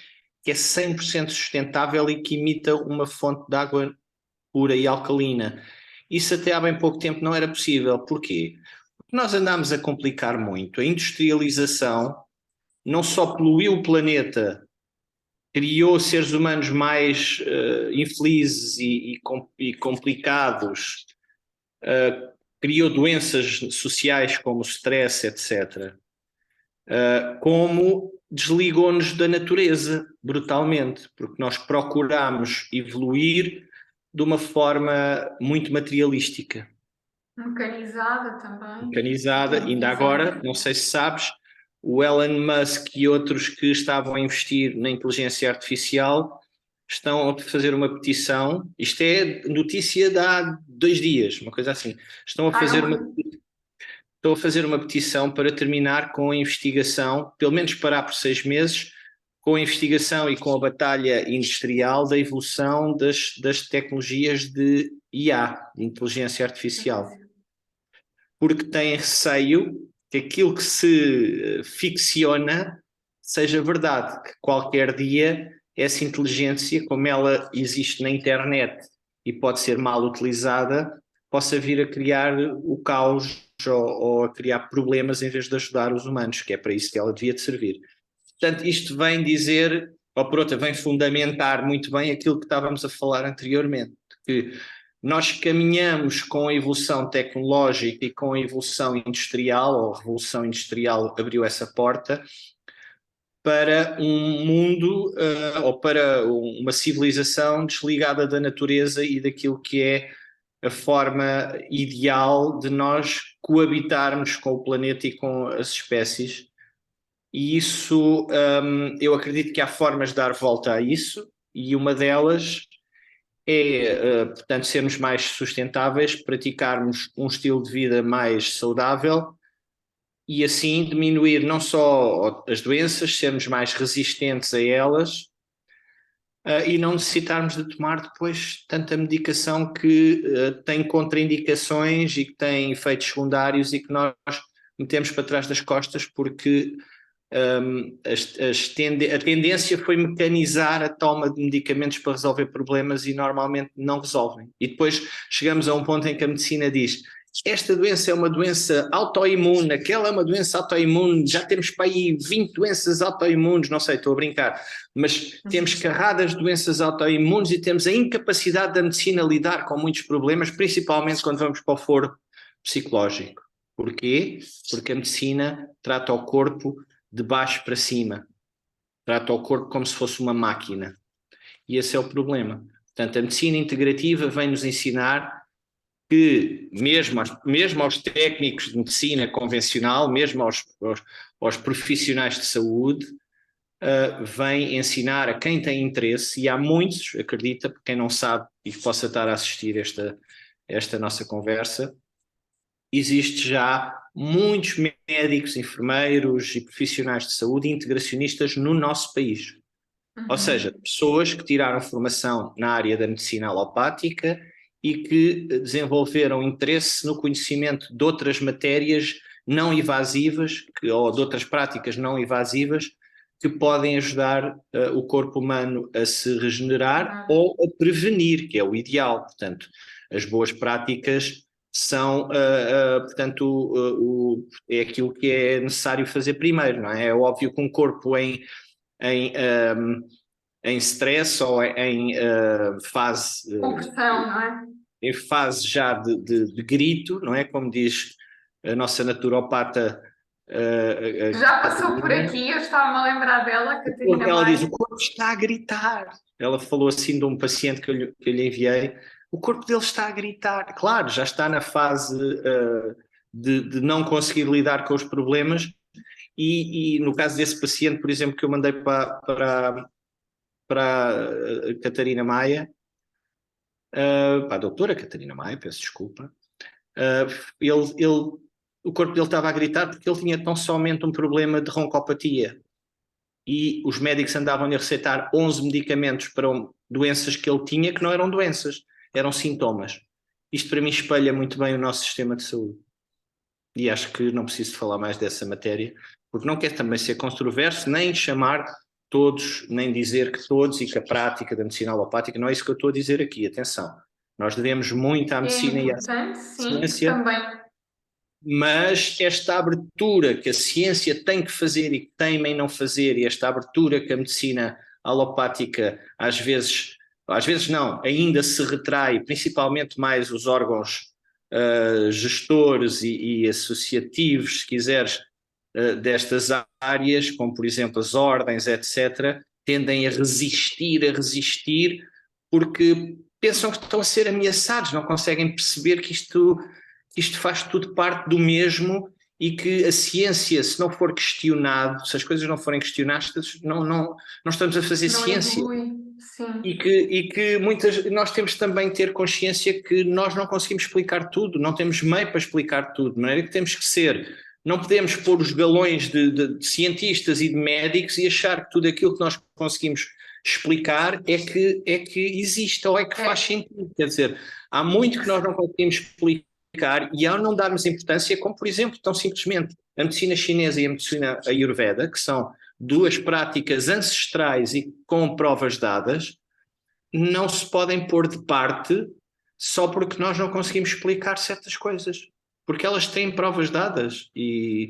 Speaker 2: que é 100% sustentável e que imita uma fonte de água pura e alcalina. Isso até há bem pouco tempo não era possível. Porquê? Porque nós andámos a complicar muito. A industrialização não só poluiu o planeta, criou seres humanos mais infelizes e complicados, criou doenças sociais como o stress, etc., como desligou-nos da natureza brutalmente, porque nós procuramos evoluir de uma forma muito materialística.
Speaker 1: Mecanizada também.
Speaker 2: Mecanizada, ainda agora, não sei se sabes, o Elon Musk e outros que estavam a investir na inteligência artificial estão a fazer uma petição, isto é notícia de há 2 dias, uma coisa assim, estão a fazer uma petição para terminar com a investigação, pelo menos parar por 6 meses, com a investigação e com a batalha industrial da evolução das tecnologias de IA, de inteligência artificial, porque têm receio que aquilo que se ficciona seja verdade, que qualquer dia essa inteligência, como ela existe na internet e pode ser mal utilizada, possa vir a criar o caos ou a criar problemas em vez de ajudar os humanos, que é para isso que ela devia de servir. Portanto, isto vem dizer, ou por outra, vem fundamentar muito bem aquilo que estávamos a falar anteriormente, que nós caminhamos com a evolução tecnológica e com a evolução industrial, ou a revolução industrial abriu essa porta, para um mundo ou para uma civilização desligada da natureza e daquilo que é a forma ideal de nós coabitarmos com o planeta e com as espécies. E isso, eu acredito que há formas de dar volta a isso, e uma delas é, portanto, sermos mais sustentáveis, praticarmos um estilo de vida mais saudável e assim diminuir não só as doenças, sermos mais resistentes a elas, e não necessitarmos de tomar depois tanta medicação que tem contraindicações e que tem efeitos secundários e que nós metemos para trás das costas porque a tendência foi mecanizar a toma de medicamentos para resolver problemas e normalmente não resolvem. E depois chegamos a um ponto em que a medicina diz: esta doença é uma doença autoimune, aquela é uma doença autoimune, já temos para aí 20 doenças autoimunes, não sei, estou a brincar, mas temos carradas de doenças autoimunes e temos a incapacidade da medicina lidar com muitos problemas, principalmente quando vamos para o foro psicológico. Porquê? Porque a medicina trata o corpo de baixo para cima, trata o corpo como se fosse uma máquina. E esse é o problema. Portanto, a medicina integrativa vem nos ensinar que mesmo aos técnicos de medicina convencional, mesmo aos profissionais de saúde, vem ensinar a quem tem interesse, e há muitos, acredita, porque quem não sabe e que possa estar a assistir esta nossa conversa, existe já muitos médicos, enfermeiros e profissionais de saúde integracionistas no nosso país. Ou seja, pessoas que tiraram formação na área da medicina alopática e que desenvolveram interesse no conhecimento de outras matérias não invasivas, ou de outras práticas não invasivas, que podem ajudar o corpo humano a se regenerar ou a prevenir, que é o ideal. Portanto, as boas práticas são, portanto, é aquilo que é necessário fazer primeiro, não é? É óbvio que um corpo em, em stress ou em fase
Speaker 1: Compressão, não é?
Speaker 2: em fase já de grito, não é? Como diz a nossa naturopata
Speaker 1: Já
Speaker 2: a
Speaker 1: passou por
Speaker 2: Catarina.
Speaker 1: aqui, eu estava-me a lembrar dela, Catarina
Speaker 2: Ela diz: o
Speaker 1: Maia.
Speaker 2: corpo está a gritar. Ela falou assim de um paciente que eu lhe enviei: o corpo dele está a gritar. Claro, já está na fase de não conseguir lidar com os problemas. E no caso desse paciente, por exemplo, que eu mandei para a Catarina Maia, para a doutora Catarina Maia, peço desculpa, uh, o corpo dele estava a gritar porque ele tinha tão somente um problema de roncopatia. E os médicos andavam a receitar 11 medicamentos para doenças que ele tinha que não eram doenças, eram sintomas. Isto para mim espelha muito bem o nosso sistema de saúde. E acho que não preciso falar mais dessa matéria, porque não quero também ser controverso, nem chamar todos, nem dizer que todos e que a prática da medicina alopática, não é isso que eu estou a dizer aqui, atenção. Nós devemos muito à
Speaker 1: É
Speaker 2: medicina e à
Speaker 1: importante, sim,
Speaker 2: ciência,
Speaker 1: também.
Speaker 2: mas esta abertura que a ciência tem que fazer e que teima em não fazer, e esta abertura que a medicina alopática às vezes não, ainda se retrai, principalmente mais os órgãos gestores e associativos, se quiseres, destas áreas, como por exemplo as ordens, etc., tendem a resistir, porque pensam que estão a ser ameaçados, não conseguem perceber que isto faz tudo parte do mesmo e que a ciência, se não for questionado, se as coisas não forem questionadas, não estamos a fazer
Speaker 1: Não
Speaker 2: ciência.
Speaker 1: evolui, sim.
Speaker 2: E que nós temos também que ter consciência que nós não conseguimos explicar tudo, não temos meio para explicar tudo, de maneira que temos que ser, não podemos pôr os galões de cientistas e de médicos e achar que tudo aquilo que nós conseguimos explicar é que existe ou é que faz
Speaker 1: É,
Speaker 2: sentido. Quer dizer, há muito que nós não conseguimos explicar e ao não darmos importância, como por exemplo, tão simplesmente a medicina chinesa e a medicina ayurveda, que são duas práticas ancestrais e com provas dadas, não se podem pôr de parte só porque nós não conseguimos explicar certas coisas, porque elas têm provas dadas e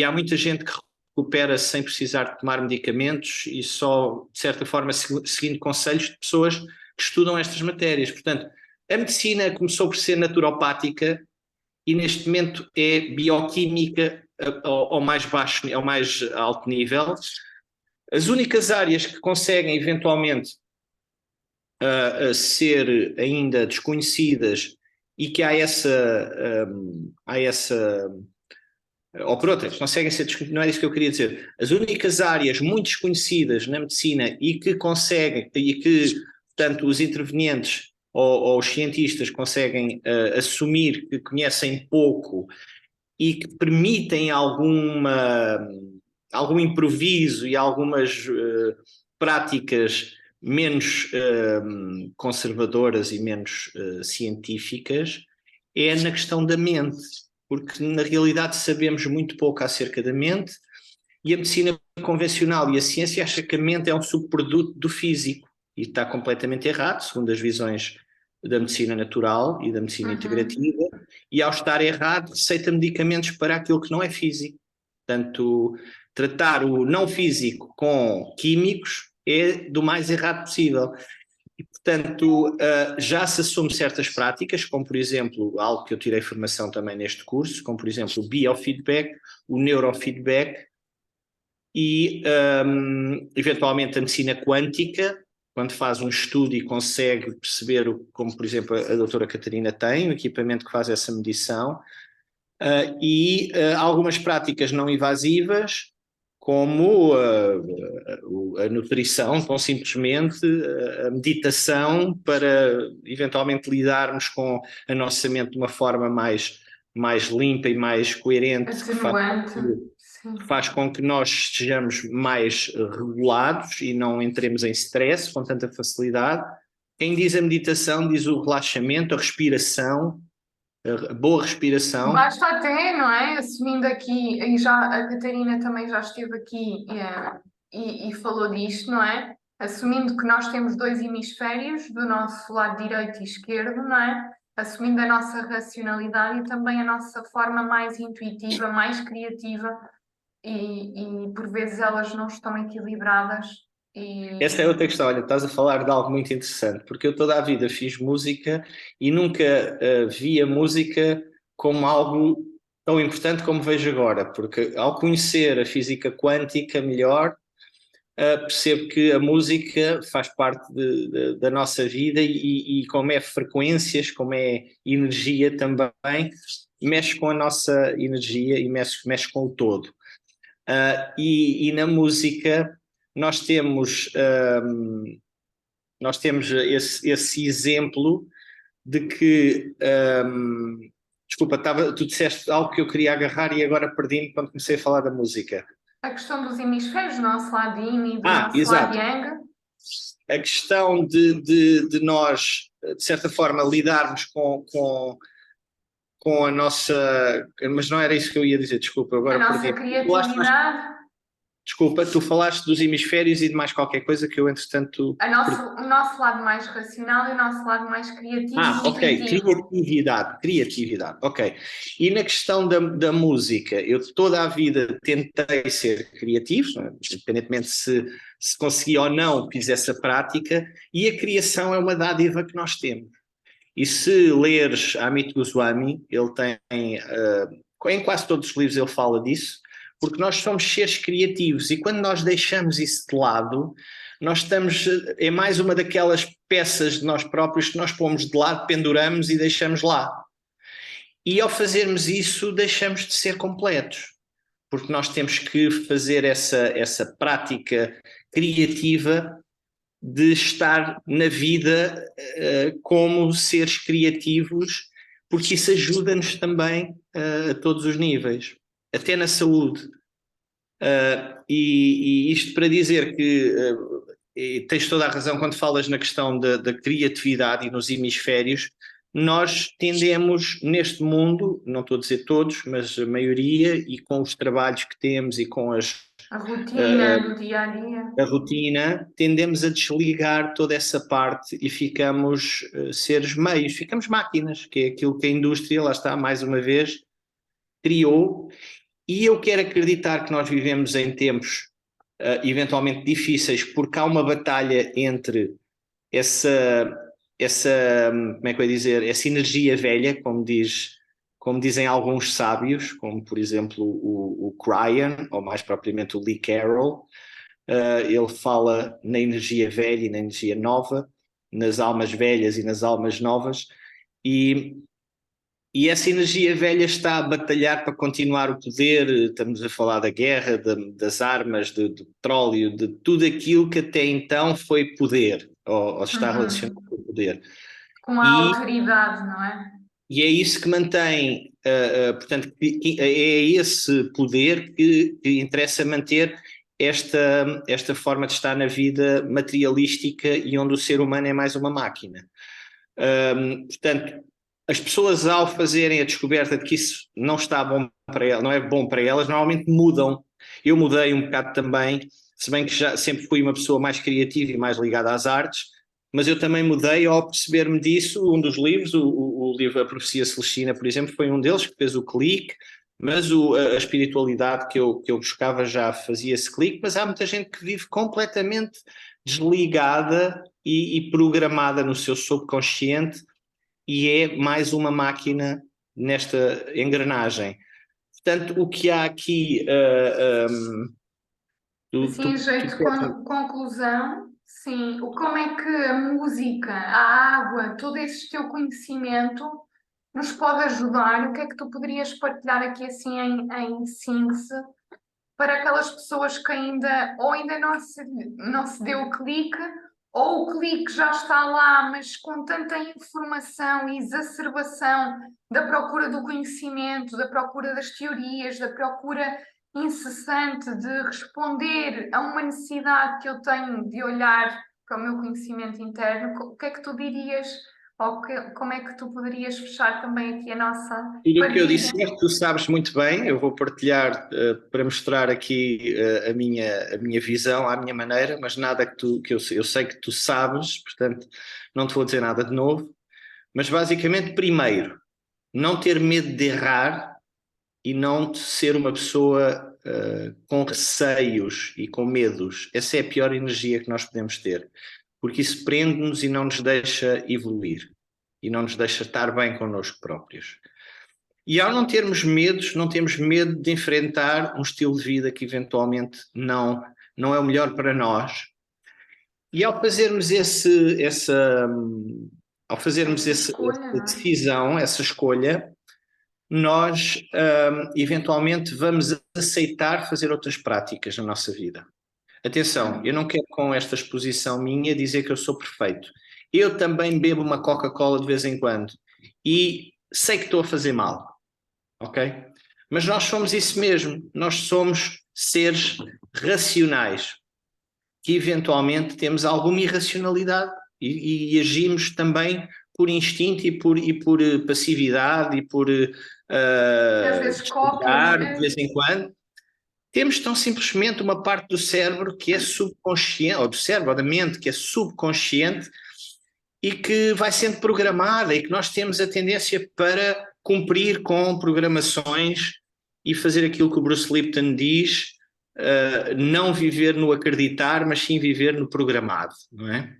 Speaker 2: há muita gente que recupera sem precisar de tomar medicamentos e só, de certa forma, seguindo conselhos de pessoas que estudam estas matérias. Portanto, a medicina começou por ser naturopática e neste momento é bioquímica ao mais baixo, ao mais alto nível. As únicas áreas que conseguem eventualmente a ser ainda desconhecidas e que há essa ou por outras, conseguem ser desconhecidas, não é isso que eu queria dizer. As únicas áreas muito desconhecidas na medicina e que conseguem, e que, portanto, os intervenientes ou os cientistas conseguem assumir que conhecem pouco e que permitem algum improviso e algumas práticas menos conservadoras e menos científicas, é na questão da mente, porque na realidade sabemos muito pouco acerca da mente e a medicina convencional e a ciência acha que a mente é um subproduto do físico e está completamente errado, segundo as visões da medicina natural e da medicina
Speaker 1: uhum.
Speaker 2: integrativa, e ao estar errado receita medicamentos para aquilo que não é físico. Portanto, tratar o não físico com químicos é do mais errado possível. E, portanto, já se assume certas práticas, como por exemplo, algo que eu tirei formação também neste curso, como por exemplo o biofeedback, o neurofeedback e eventualmente a medicina quântica, quando faz um estudo e consegue perceber, como por exemplo a doutora Catarina tem, o equipamento que faz essa medição, algumas práticas não invasivas, como a nutrição, tão simplesmente, a meditação, para eventualmente lidarmos com a nossa mente de uma forma mais limpa e mais coerente,
Speaker 1: Atenuante,
Speaker 2: que
Speaker 1: sim.
Speaker 2: faz com que nós estejamos mais regulados e não entremos em stress com tanta facilidade. Quem diz a meditação diz o relaxamento, a respiração, a boa respiração.
Speaker 1: Basta até, não é? Assumindo aqui, e já a Catarina também já esteve aqui e falou disto, não é? Assumindo que nós temos dois hemisférios, do nosso lado direito e esquerdo, não é? Assumindo a nossa racionalidade e também a nossa forma mais intuitiva, mais criativa, e por vezes elas não estão equilibradas.
Speaker 2: Essa é outra questão. Olha, estás a falar de algo muito interessante, porque eu toda a vida fiz música e nunca vi a música como algo tão importante como vejo agora, porque ao conhecer a física quântica melhor, percebo que a música faz parte da nossa vida e como é frequências, como é energia também, mexe com a nossa energia e mexe com o todo. E na música nós temos, nós temos esse exemplo de que, desculpa, tu disseste algo que eu queria agarrar e agora perdi-me quando comecei a falar da música.
Speaker 1: A questão dos hemisférios, do nosso lado yin e do nosso lado
Speaker 2: Exato.
Speaker 1: yang.
Speaker 2: A questão de nós, de certa forma, lidarmos com a nossa. Mas não era isso que eu ia dizer, desculpa,
Speaker 1: A
Speaker 2: agora
Speaker 1: nossa
Speaker 2: perdi.
Speaker 1: criatividade,
Speaker 2: Desculpa, tu falaste dos hemisférios e de mais qualquer coisa que eu, entretanto.
Speaker 1: o nosso lado mais racional e o nosso lado mais criativo e
Speaker 2: Ok,
Speaker 1: intuitivo.
Speaker 2: criatividade, ok. E na questão da música, eu toda a vida tentei ser criativo, independentemente se consegui ou não, fiz essa prática, e a criação é uma dádiva que nós temos. E se leres Amit Goswami, ele tem, em quase todos os livros ele fala disso, porque nós somos seres criativos e quando nós deixamos isso de lado, nós estamos, é mais uma daquelas peças de nós próprios que nós pomos de lado, penduramos e deixamos lá. E ao fazermos isso, deixamos de ser completos, porque nós temos que fazer essa prática criativa de estar na vida como seres criativos, porque isso ajuda-nos também a todos os níveis, até na saúde. E isto para dizer que tens toda a razão quando falas na questão da criatividade e nos hemisférios. Nós tendemos neste mundo, não estou a dizer todos, mas a maioria, e com os trabalhos que temos e com
Speaker 1: A rotina do dia a dia.
Speaker 2: a rotina, tendemos a desligar toda essa parte e ficamos seres meios, ficamos máquinas, que é aquilo que a indústria, lá está, mais uma vez, criou. E eu quero acreditar que nós vivemos em tempos eventualmente difíceis, porque há uma batalha entre como é que eu ia dizer, essa energia velha, como dizem alguns sábios, como por exemplo o Cryan, ou mais propriamente o Lee Carroll. Ele fala na energia velha e na energia nova, nas almas velhas e nas almas novas, e essa energia velha está a batalhar para continuar o poder. Estamos a falar da guerra, das armas, do petróleo, de tudo aquilo que até então foi poder, ou está relacionado com o poder.
Speaker 1: Com a
Speaker 2: E,
Speaker 1: autoridade, não é?
Speaker 2: e é isso que mantém, portanto, é esse poder que interessa manter esta forma de estar na vida materialística e onde o ser humano é mais uma máquina. Portanto, as pessoas ao fazerem a descoberta de que isso não está bom para elas, não é bom para elas, normalmente mudam. Eu mudei um bocado também, se bem que já sempre fui uma pessoa mais criativa e mais ligada às artes, mas eu também mudei ao perceber-me disso. Um dos livros, o livro A Profecia Celestina, por exemplo, foi um deles que fez o clique, mas a espiritualidade que eu buscava já fazia esse clique, mas há muita gente que vive completamente desligada e programada no seu subconsciente e é mais uma máquina nesta engrenagem. Portanto, o que há aqui.
Speaker 1: Assim, em jeito de conclusão, sim, como é que a música, a água, todo esse teu conhecimento nos pode ajudar? O que é que tu poderias partilhar aqui assim em síntese para aquelas pessoas que ainda não se deu o clique, ou o clique já está lá, mas com tanta informação e exacerbação da procura do conhecimento, da procura das teorias, da procura incessante de responder a uma necessidade que eu tenho de olhar para o meu conhecimento interno, o que é que tu dirias, ou como é que tu poderias fechar também aqui a nossa
Speaker 2: Tudo o que eu
Speaker 1: partilha?
Speaker 2: disse, tu sabes muito bem, eu vou partilhar para mostrar aqui a minha visão, à minha maneira, mas nada que eu sei que tu sabes, portanto não te vou dizer nada de novo, mas basicamente, primeiro, não ter medo de errar e não ser uma pessoa com receios e com medos. Essa é a pior energia que nós podemos ter, porque isso prende-nos e não nos deixa evoluir, e não nos deixa estar bem connosco próprios. E ao não termos medos, não temos medo de enfrentar um estilo de vida que eventualmente não é o melhor para nós. E ao fazermos essa
Speaker 1: Escolha, não é?
Speaker 2: decisão, essa escolha, nós eventualmente vamos aceitar fazer outras práticas na nossa vida. Atenção, eu não quero com esta exposição minha dizer que eu sou perfeito. Eu também bebo uma Coca-Cola de vez em quando e sei que estou a fazer mal, ok? Mas nós somos isso mesmo, nós somos seres racionais, que eventualmente temos alguma irracionalidade e agimos também por instinto e por passividade e por
Speaker 1: E às vezes cópia, não
Speaker 2: descuidar de
Speaker 1: é?
Speaker 2: vez em quando. Temos tão simplesmente uma parte do cérebro que é subconsciente, ou do cérebro, ou da mente, que é subconsciente e que vai sendo programada e que nós temos a tendência para cumprir com programações e fazer aquilo que o Bruce Lipton diz, não viver no acreditar, mas sim viver no programado, não é?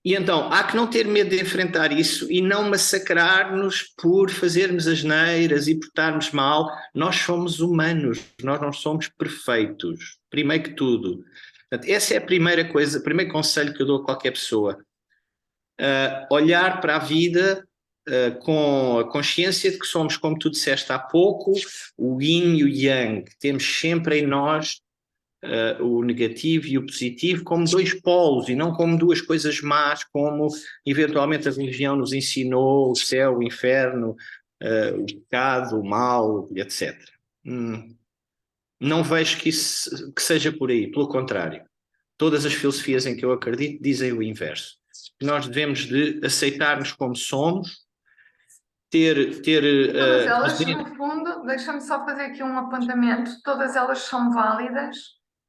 Speaker 2: E então, há que não ter medo de enfrentar isso e não massacrar-nos por fazermos asneiras e por estarmos mal. Nós somos humanos, nós não somos perfeitos, primeiro que tudo. Portanto, essa é a primeira coisa, o primeiro conselho que eu dou a qualquer pessoa. Olhar para a vida com a consciência de que somos, como tu disseste há pouco, o yin e o yang. Temos sempre em nós o negativo e o positivo como dois polos e não como duas coisas más, como eventualmente a religião nos ensinou, o céu, o inferno, o pecado, o mal, etc. Não vejo que seja por aí, pelo contrário. Todas as filosofias em que eu acredito dizem o inverso. Nós devemos de aceitar-nos como somos,
Speaker 1: Todas elas,
Speaker 2: fazer...
Speaker 1: no fundo, deixa-me só fazer aqui um apontamento, todas elas são válidas,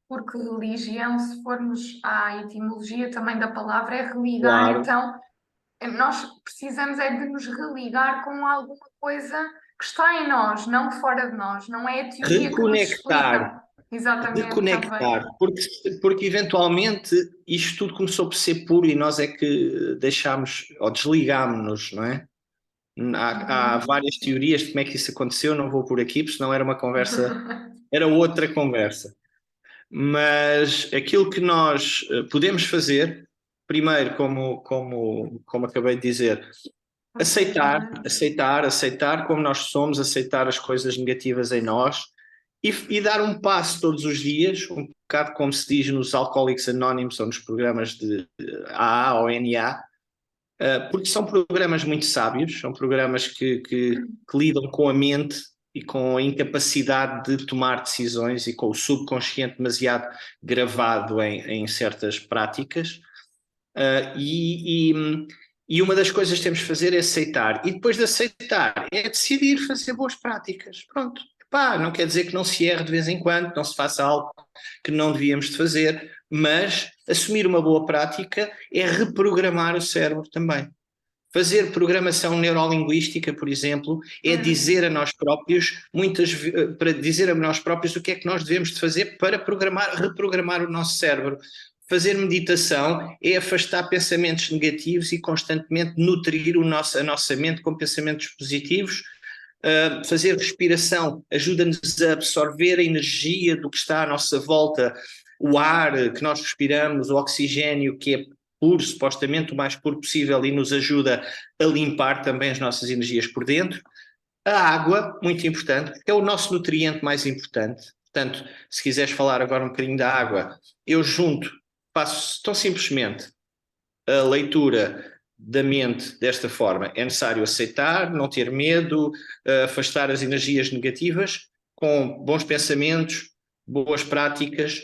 Speaker 1: porque religião, se formos à etimologia também da palavra, é religar,
Speaker 2: Claro,
Speaker 1: então nós precisamos é de nos religar com alguma coisa que está em nós, não fora de nós, não é a teoria que nos
Speaker 2: reconectar,
Speaker 1: explica. Exatamente, também.
Speaker 2: porque eventualmente isto tudo começou por ser puro e nós é que deixámos ou desligámos-nos, não é? Há
Speaker 1: Uhum.
Speaker 2: várias teorias de como é que isso aconteceu, não vou por aqui, porque senão era uma conversa, era outra conversa. Mas aquilo que nós podemos fazer, primeiro, como acabei de dizer, aceitar,
Speaker 1: Acolhimento.
Speaker 2: aceitar como nós somos, aceitar as coisas negativas em nós e dar um passo todos os dias, um bocado como se diz nos Alcoólicos Anónimos ou nos programas de AA ou NA, porque são programas muito sábios, são programas que lidam com a mente e com a incapacidade de tomar decisões e com o subconsciente demasiado gravado em certas práticas. Uh, e, e, e uma das coisas que temos de fazer é aceitar. E depois de aceitar, é decidir fazer boas práticas. Pronto. Pá, não quer dizer que não se erre de vez em quando, não se faça algo que não devíamos de fazer, mas assumir uma boa prática é reprogramar o cérebro também. Fazer programação neurolinguística, por exemplo, é dizer a nós próprios, para dizer a nós próprios o que é que nós devemos de fazer para reprogramar o nosso cérebro. Fazer meditação é afastar pensamentos negativos e constantemente nutrir a nossa mente com pensamentos positivos. Fazer respiração ajuda-nos a absorver a energia do que está à nossa volta, o ar que nós respiramos, o oxigênio que é puro, supostamente o mais puro possível e nos ajuda a limpar também as nossas energias por dentro. A água, muito importante, porque é o nosso nutriente mais importante. Portanto, se quiseres falar agora um bocadinho da água, eu faço tão simplesmente a leitura da mente desta forma. É necessário aceitar, não ter medo, afastar as energias negativas com bons pensamentos, boas práticas,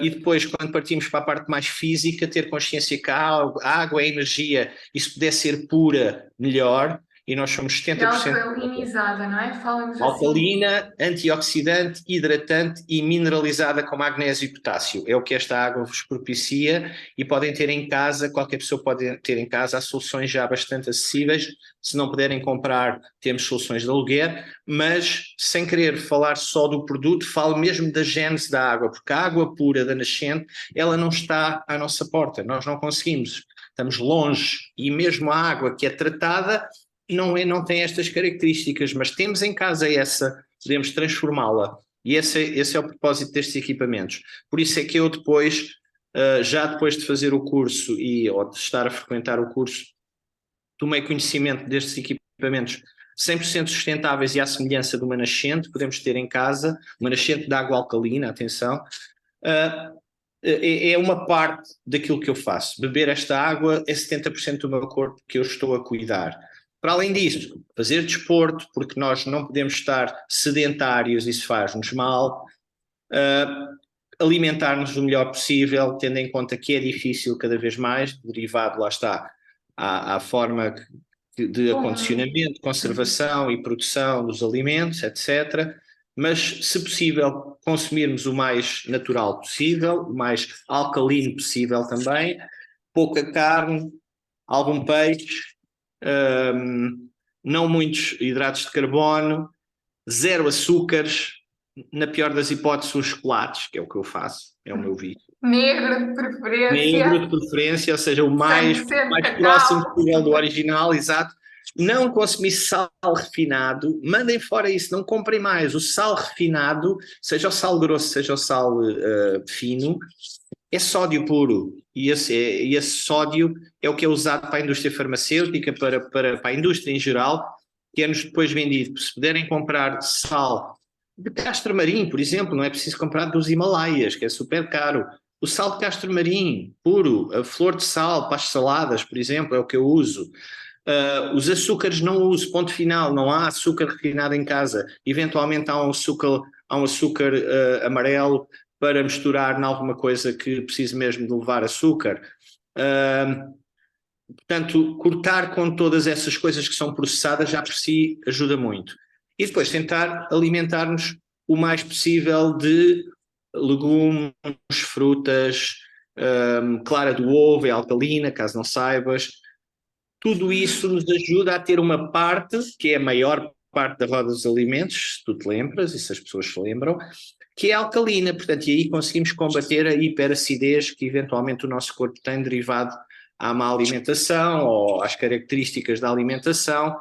Speaker 2: e depois, quando partimos para a parte mais física, ter consciência que a água é energia e se puder ser pura, melhor, e nós somos
Speaker 1: E
Speaker 2: 70%
Speaker 1: alcalinizada, não é? Falamos assim.
Speaker 2: alcalina, antioxidante, hidratante e mineralizada com magnésio e potássio. É o que esta água vos propicia e podem ter em casa, qualquer pessoa pode ter em casa, há soluções já bastante acessíveis. Se não puderem comprar, temos soluções de aluguer, mas sem querer falar só do produto, falo mesmo da gênese da água, porque a água pura da nascente, ela não está à nossa porta, nós não conseguimos, estamos longe, e mesmo a água que é tratada não tem estas características, mas temos em casa essa, podemos transformá-la. E esse é o propósito destes equipamentos. Por isso é que eu depois, já depois de fazer o curso ou de estar a frequentar o curso, tomei conhecimento destes equipamentos 100% sustentáveis e à semelhança de uma nascente, podemos ter em casa, uma nascente de água alcalina, atenção, é uma parte daquilo que eu faço. Beber esta água é 70% do meu corpo que eu estou a cuidar. Para além disso, fazer desporto, porque nós não podemos estar sedentários, isso faz-nos mal. Alimentar-nos o melhor possível, tendo em conta que é difícil cada vez mais, derivado, lá está, à forma de acondicionamento, conservação e produção dos alimentos, etc. Mas, se possível, consumirmos o mais natural possível, o mais alcalino possível também, pouca carne, algum peixe, não muitos hidratos de carbono, zero açúcares, na pior das hipóteses, os chocolates, que é o que eu faço, é o meu vício.
Speaker 1: Negro de preferência.
Speaker 2: Negro de preferência, ou seja, o mais
Speaker 1: 100%
Speaker 2: próximo
Speaker 1: cacau.
Speaker 2: possível do original, exato. Não consumir sal refinado, mandem fora isso, não comprem mais. O sal refinado, seja o sal grosso, seja o sal fino, é sódio puro. E esse sódio é o que é usado para a indústria farmacêutica, para a indústria em geral, que é-nos depois vendido. Se puderem comprar sal de Castro-Marim, por exemplo, não é preciso comprar dos Himalaias, que é super caro. O sal de Castro-Marim, puro, a flor de sal para as saladas, por exemplo, é o que eu uso. Os açúcares não uso, ponto final, não há açúcar refinado em casa. Eventualmente há um açúcar amarelo para misturar em alguma coisa que precise mesmo de levar açúcar. Portanto, cortar com todas essas coisas que são processadas já por si ajuda muito. E depois tentar alimentar-nos o mais possível de legumes, frutas, clara do ovo é alcalina, caso não saibas. Tudo isso nos ajuda a ter uma parte, que é a maior parte da roda dos alimentos, se tu te lembras, e se as pessoas se lembram, que é alcalina, portanto, e aí conseguimos combater a hiperacidez que eventualmente o nosso corpo tem derivado à má alimentação ou às características da alimentação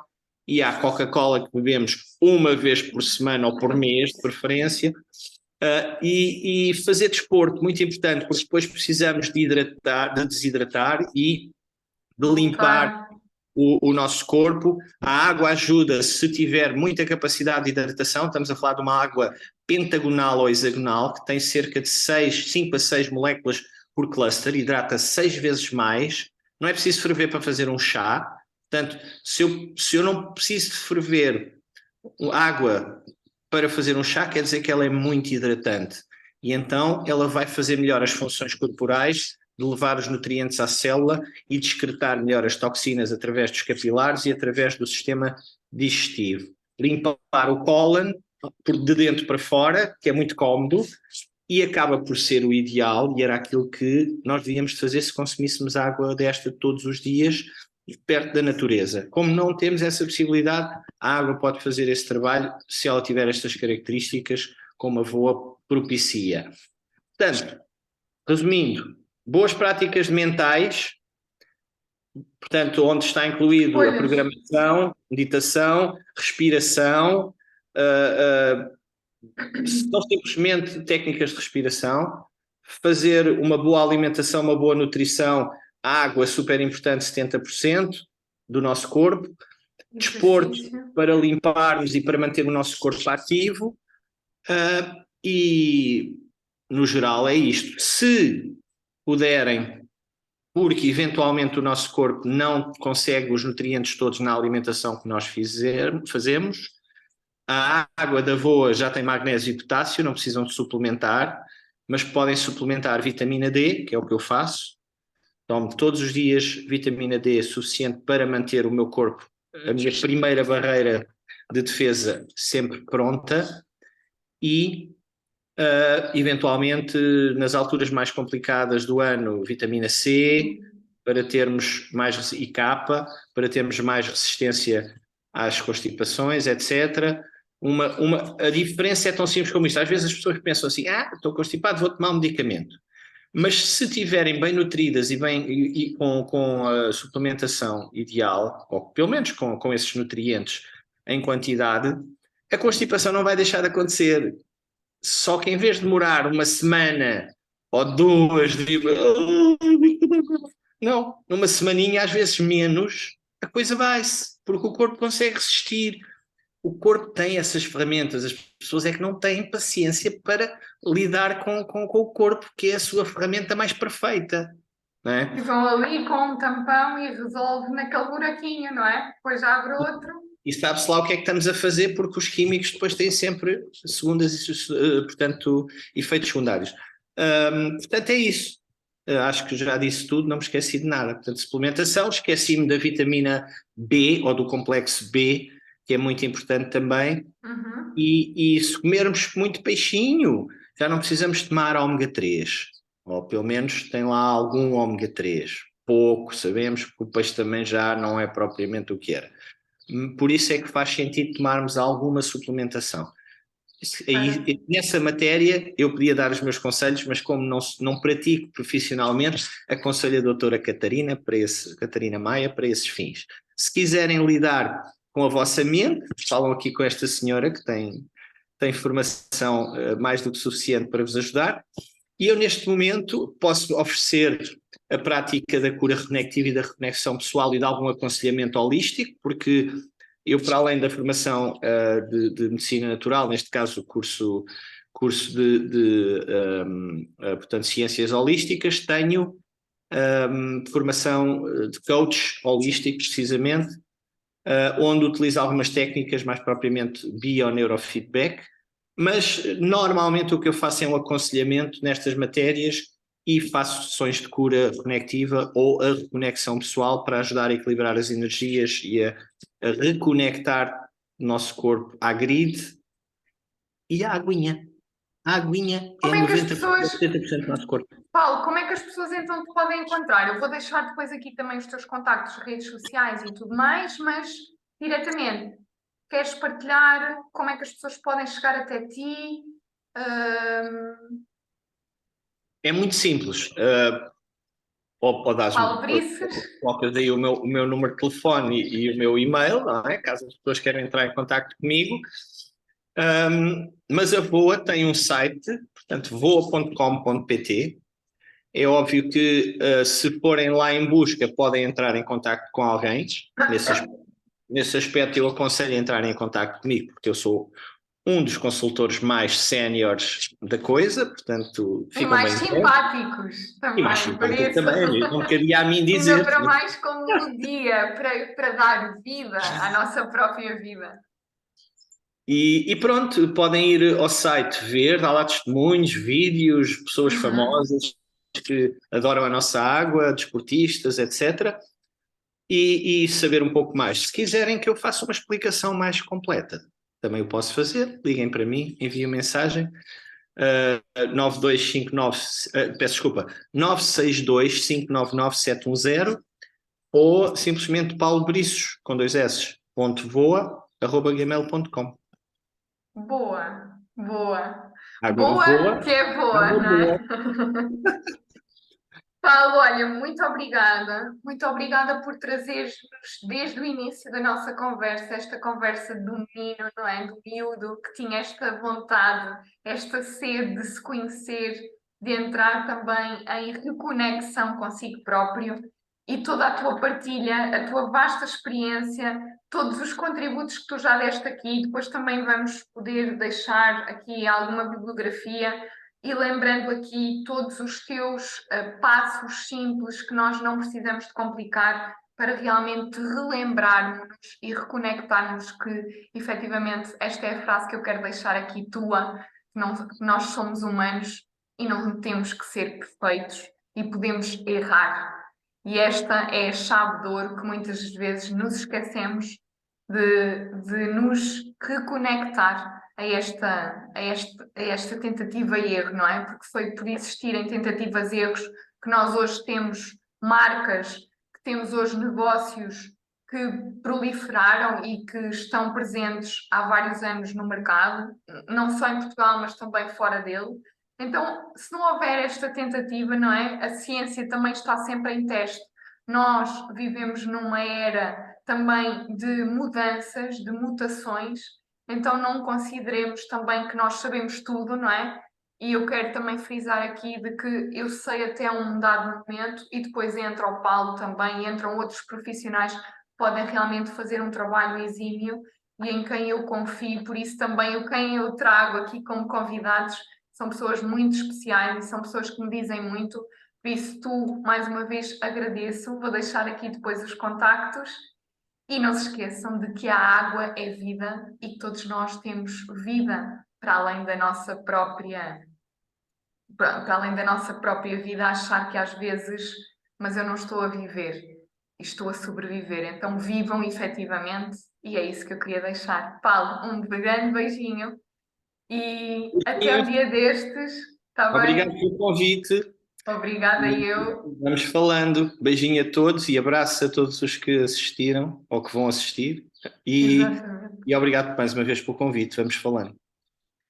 Speaker 2: e à Coca-Cola que bebemos uma vez por semana ou por mês, de preferência, e fazer desporto, muito importante, porque depois precisamos de desidratar e de limpar o nosso corpo. A água ajuda se tiver muita capacidade de hidratação, estamos a falar de uma água pentagonal ou hexagonal, que tem cerca de 5 a 6 moléculas por cluster, hidrata 6 vezes mais, não é preciso ferver para fazer um chá, portanto, se eu não preciso de ferver água para fazer um chá, quer dizer que ela é muito hidratante, e então ela vai fazer melhor as funções corporais, de levar os nutrientes à célula e de excretar melhor as toxinas através dos capilares e através do sistema digestivo. Limpar o cólon de dentro para fora, que é muito cómodo, e acaba por ser o ideal, e era aquilo que nós devíamos fazer se consumíssemos água desta todos os dias, perto da natureza. Como não temos essa possibilidade, a água pode fazer esse trabalho se ela tiver estas características, como a voa propicia. Portanto, resumindo, boas práticas mentais, portanto, onde está incluído a programação, meditação, respiração, são simplesmente técnicas de respiração, fazer uma boa alimentação, uma boa nutrição, água super importante, 70% do nosso corpo, desporto para limparmos e para manter o nosso corpo ativo, e no geral é isto. Se puderem, porque eventualmente o nosso corpo não consegue os nutrientes todos na alimentação que nós fazemos, a água da voa já tem magnésio e potássio, não precisam de suplementar, mas podem suplementar vitamina D, que é o que eu faço. Tomo todos os dias vitamina D suficiente para manter o meu corpo, a minha primeira barreira de defesa, sempre pronta, e eventualmente nas alturas mais complicadas do ano, vitamina C, para termos mais, e K, para termos mais resistência às constipações, etc. A diferença é tão simples como isto. Às vezes as pessoas pensam assim, estou constipado, vou tomar um medicamento. Mas se estiverem bem nutridas e com a suplementação ideal, ou pelo menos com esses nutrientes em quantidade, a constipação não vai deixar de acontecer. Só que em vez de demorar uma semana ou duas, não, numa semaninha, às vezes menos, a coisa vai-se, porque o corpo consegue resistir. O corpo tem essas ferramentas, as pessoas é que não têm paciência para lidar com o corpo, que é a sua ferramenta mais perfeita, não é?
Speaker 1: E vão ali com um tampão e resolve naquele buraquinho, não é? Depois abre outro.
Speaker 2: E sabe-se lá o que é que estamos a fazer, porque os químicos depois têm sempre portanto, efeitos secundários. Portanto, é isso. Acho que já disse tudo, não me esqueci de nada. Portanto, suplementação, esqueci-me da vitamina B ou do complexo B, que é muito importante também.
Speaker 1: Uhum.
Speaker 2: E se comermos muito peixinho, já não precisamos tomar ômega 3. Ou pelo menos tem lá algum ômega 3. Pouco, sabemos, porque o peixe também já não é propriamente o que era. Por isso é que faz sentido tomarmos alguma suplementação. Nessa matéria, eu podia dar os meus conselhos, mas como não pratico profissionalmente, aconselho a doutora Catarina Maia para esses fins. Se quiserem lidar com a vossa mente, falam aqui com esta senhora que tem formação mais do que suficiente para vos ajudar, e eu neste momento posso oferecer a prática da cura reconectiva e da reconexão pessoal e de algum aconselhamento holístico, porque eu, para além da formação de medicina natural, neste caso o curso portanto, ciências holísticas, tenho formação de coach holístico, precisamente, onde utilizo algumas técnicas, mais propriamente bio-neurofeedback, mas normalmente o que eu faço é um aconselhamento nestas matérias e faço sessões de cura conectiva ou a reconexão pessoal para ajudar a equilibrar as energias e a reconectar o nosso corpo à grid e à aguinha. A aguinha é
Speaker 1: Como é que as
Speaker 2: 90%
Speaker 1: pessoas,
Speaker 2: 70% do nosso corpo.
Speaker 1: Paulo, como é que as pessoas então te podem encontrar? Eu vou deixar depois aqui também os teus contactos, redes sociais e tudo mais, mas diretamente, queres partilhar como é que as pessoas podem chegar até ti? Ahm,
Speaker 2: É muito simples. Ou
Speaker 1: Paulo Brices?
Speaker 2: colocas aí o meu número de telefone e o meu e-mail, não é? Caso as pessoas queiram entrar em contato comigo. Mas a VOA tem um site, portanto, voa.com.pt. É óbvio que se forem lá em busca podem entrar em contato com alguém. Nesse aspecto eu aconselho a entrar em contato comigo, porque eu sou um dos consultores mais séniores da coisa, portanto
Speaker 1: E
Speaker 2: ficam
Speaker 1: mais
Speaker 2: bem
Speaker 1: simpáticos
Speaker 2: e mais
Speaker 1: também, por
Speaker 2: simpático
Speaker 1: isso.
Speaker 2: também, não cabia a mim
Speaker 1: Ainda
Speaker 2: dizer.
Speaker 1: para mais com melodia, para dar vida à nossa própria vida.
Speaker 2: E pronto, podem ir ao site ver, há lá testemunhos, vídeos, pessoas
Speaker 1: Uhum.
Speaker 2: famosas que adoram a nossa água, desportistas, etc. E saber um pouco mais. Se quiserem que eu faça uma explicação mais completa, também o posso fazer. Liguem para mim, enviem mensagem. 9259, peço desculpa, 962-599-710 ou simplesmente Paulo Briços, com dois S, .voa@gmail.com.
Speaker 1: Boa, boa.
Speaker 2: Água
Speaker 1: Boa
Speaker 2: boa,
Speaker 1: que é boa,
Speaker 2: água
Speaker 1: não é?
Speaker 2: boa.
Speaker 1: Paulo, olha, muito obrigada. Muito obrigada por trazeres-nos desde o início da nossa conversa, esta conversa do menino, não é? Do miúdo que tinha esta vontade, esta sede de se conhecer, de entrar também em reconexão consigo próprio e toda a tua partilha, a tua vasta experiência, todos os contributos que tu já deste aqui. Depois também vamos poder deixar aqui alguma bibliografia e lembrando aqui todos os teus passos simples que nós não precisamos de complicar para realmente relembrarmos e reconectarmos que efetivamente esta é a frase que eu quero deixar aqui tua, que nós somos humanos e não temos que ser perfeitos e podemos errar. E esta é a chave de ouro que muitas vezes nos esquecemos de nos reconectar a esta tentativa e erro, não é? Porque foi por existirem tentativas e erros que nós hoje temos marcas, que temos hoje negócios que proliferaram e que estão presentes há vários anos no mercado, não só em Portugal, mas também fora dele. Então, se não houver esta tentativa, não é? A ciência também está sempre em teste. Nós vivemos numa era também de mudanças, de mutações, então não consideremos também que nós sabemos tudo, não é? E eu quero também frisar aqui de que eu sei até um dado momento e depois entra o Paulo também, entram outros profissionais que podem realmente fazer um trabalho exímio e em quem eu confio, por isso também o quem eu trago aqui como convidados são pessoas muito especiais e são pessoas que me dizem muito. Por isso, tu, mais uma vez, agradeço. Vou deixar aqui depois os contactos. E não se esqueçam de que a água é vida e que todos nós temos vida para além da nossa própria, para além da nossa própria vida, achar que às vezes, mas eu não estou a viver, estou a sobreviver. Então vivam efetivamente, e é isso que eu queria deixar. Paulo, um grande beijinho e até o dia destes, está
Speaker 2: Obrigado
Speaker 1: bem?
Speaker 2: pelo convite.
Speaker 1: Obrigada, eu.
Speaker 2: Vamos falando. Beijinho a todos e abraço a todos os que assistiram ou que vão assistir. E,
Speaker 1: Exatamente.
Speaker 2: e obrigado mais uma vez pelo convite. Vamos falando.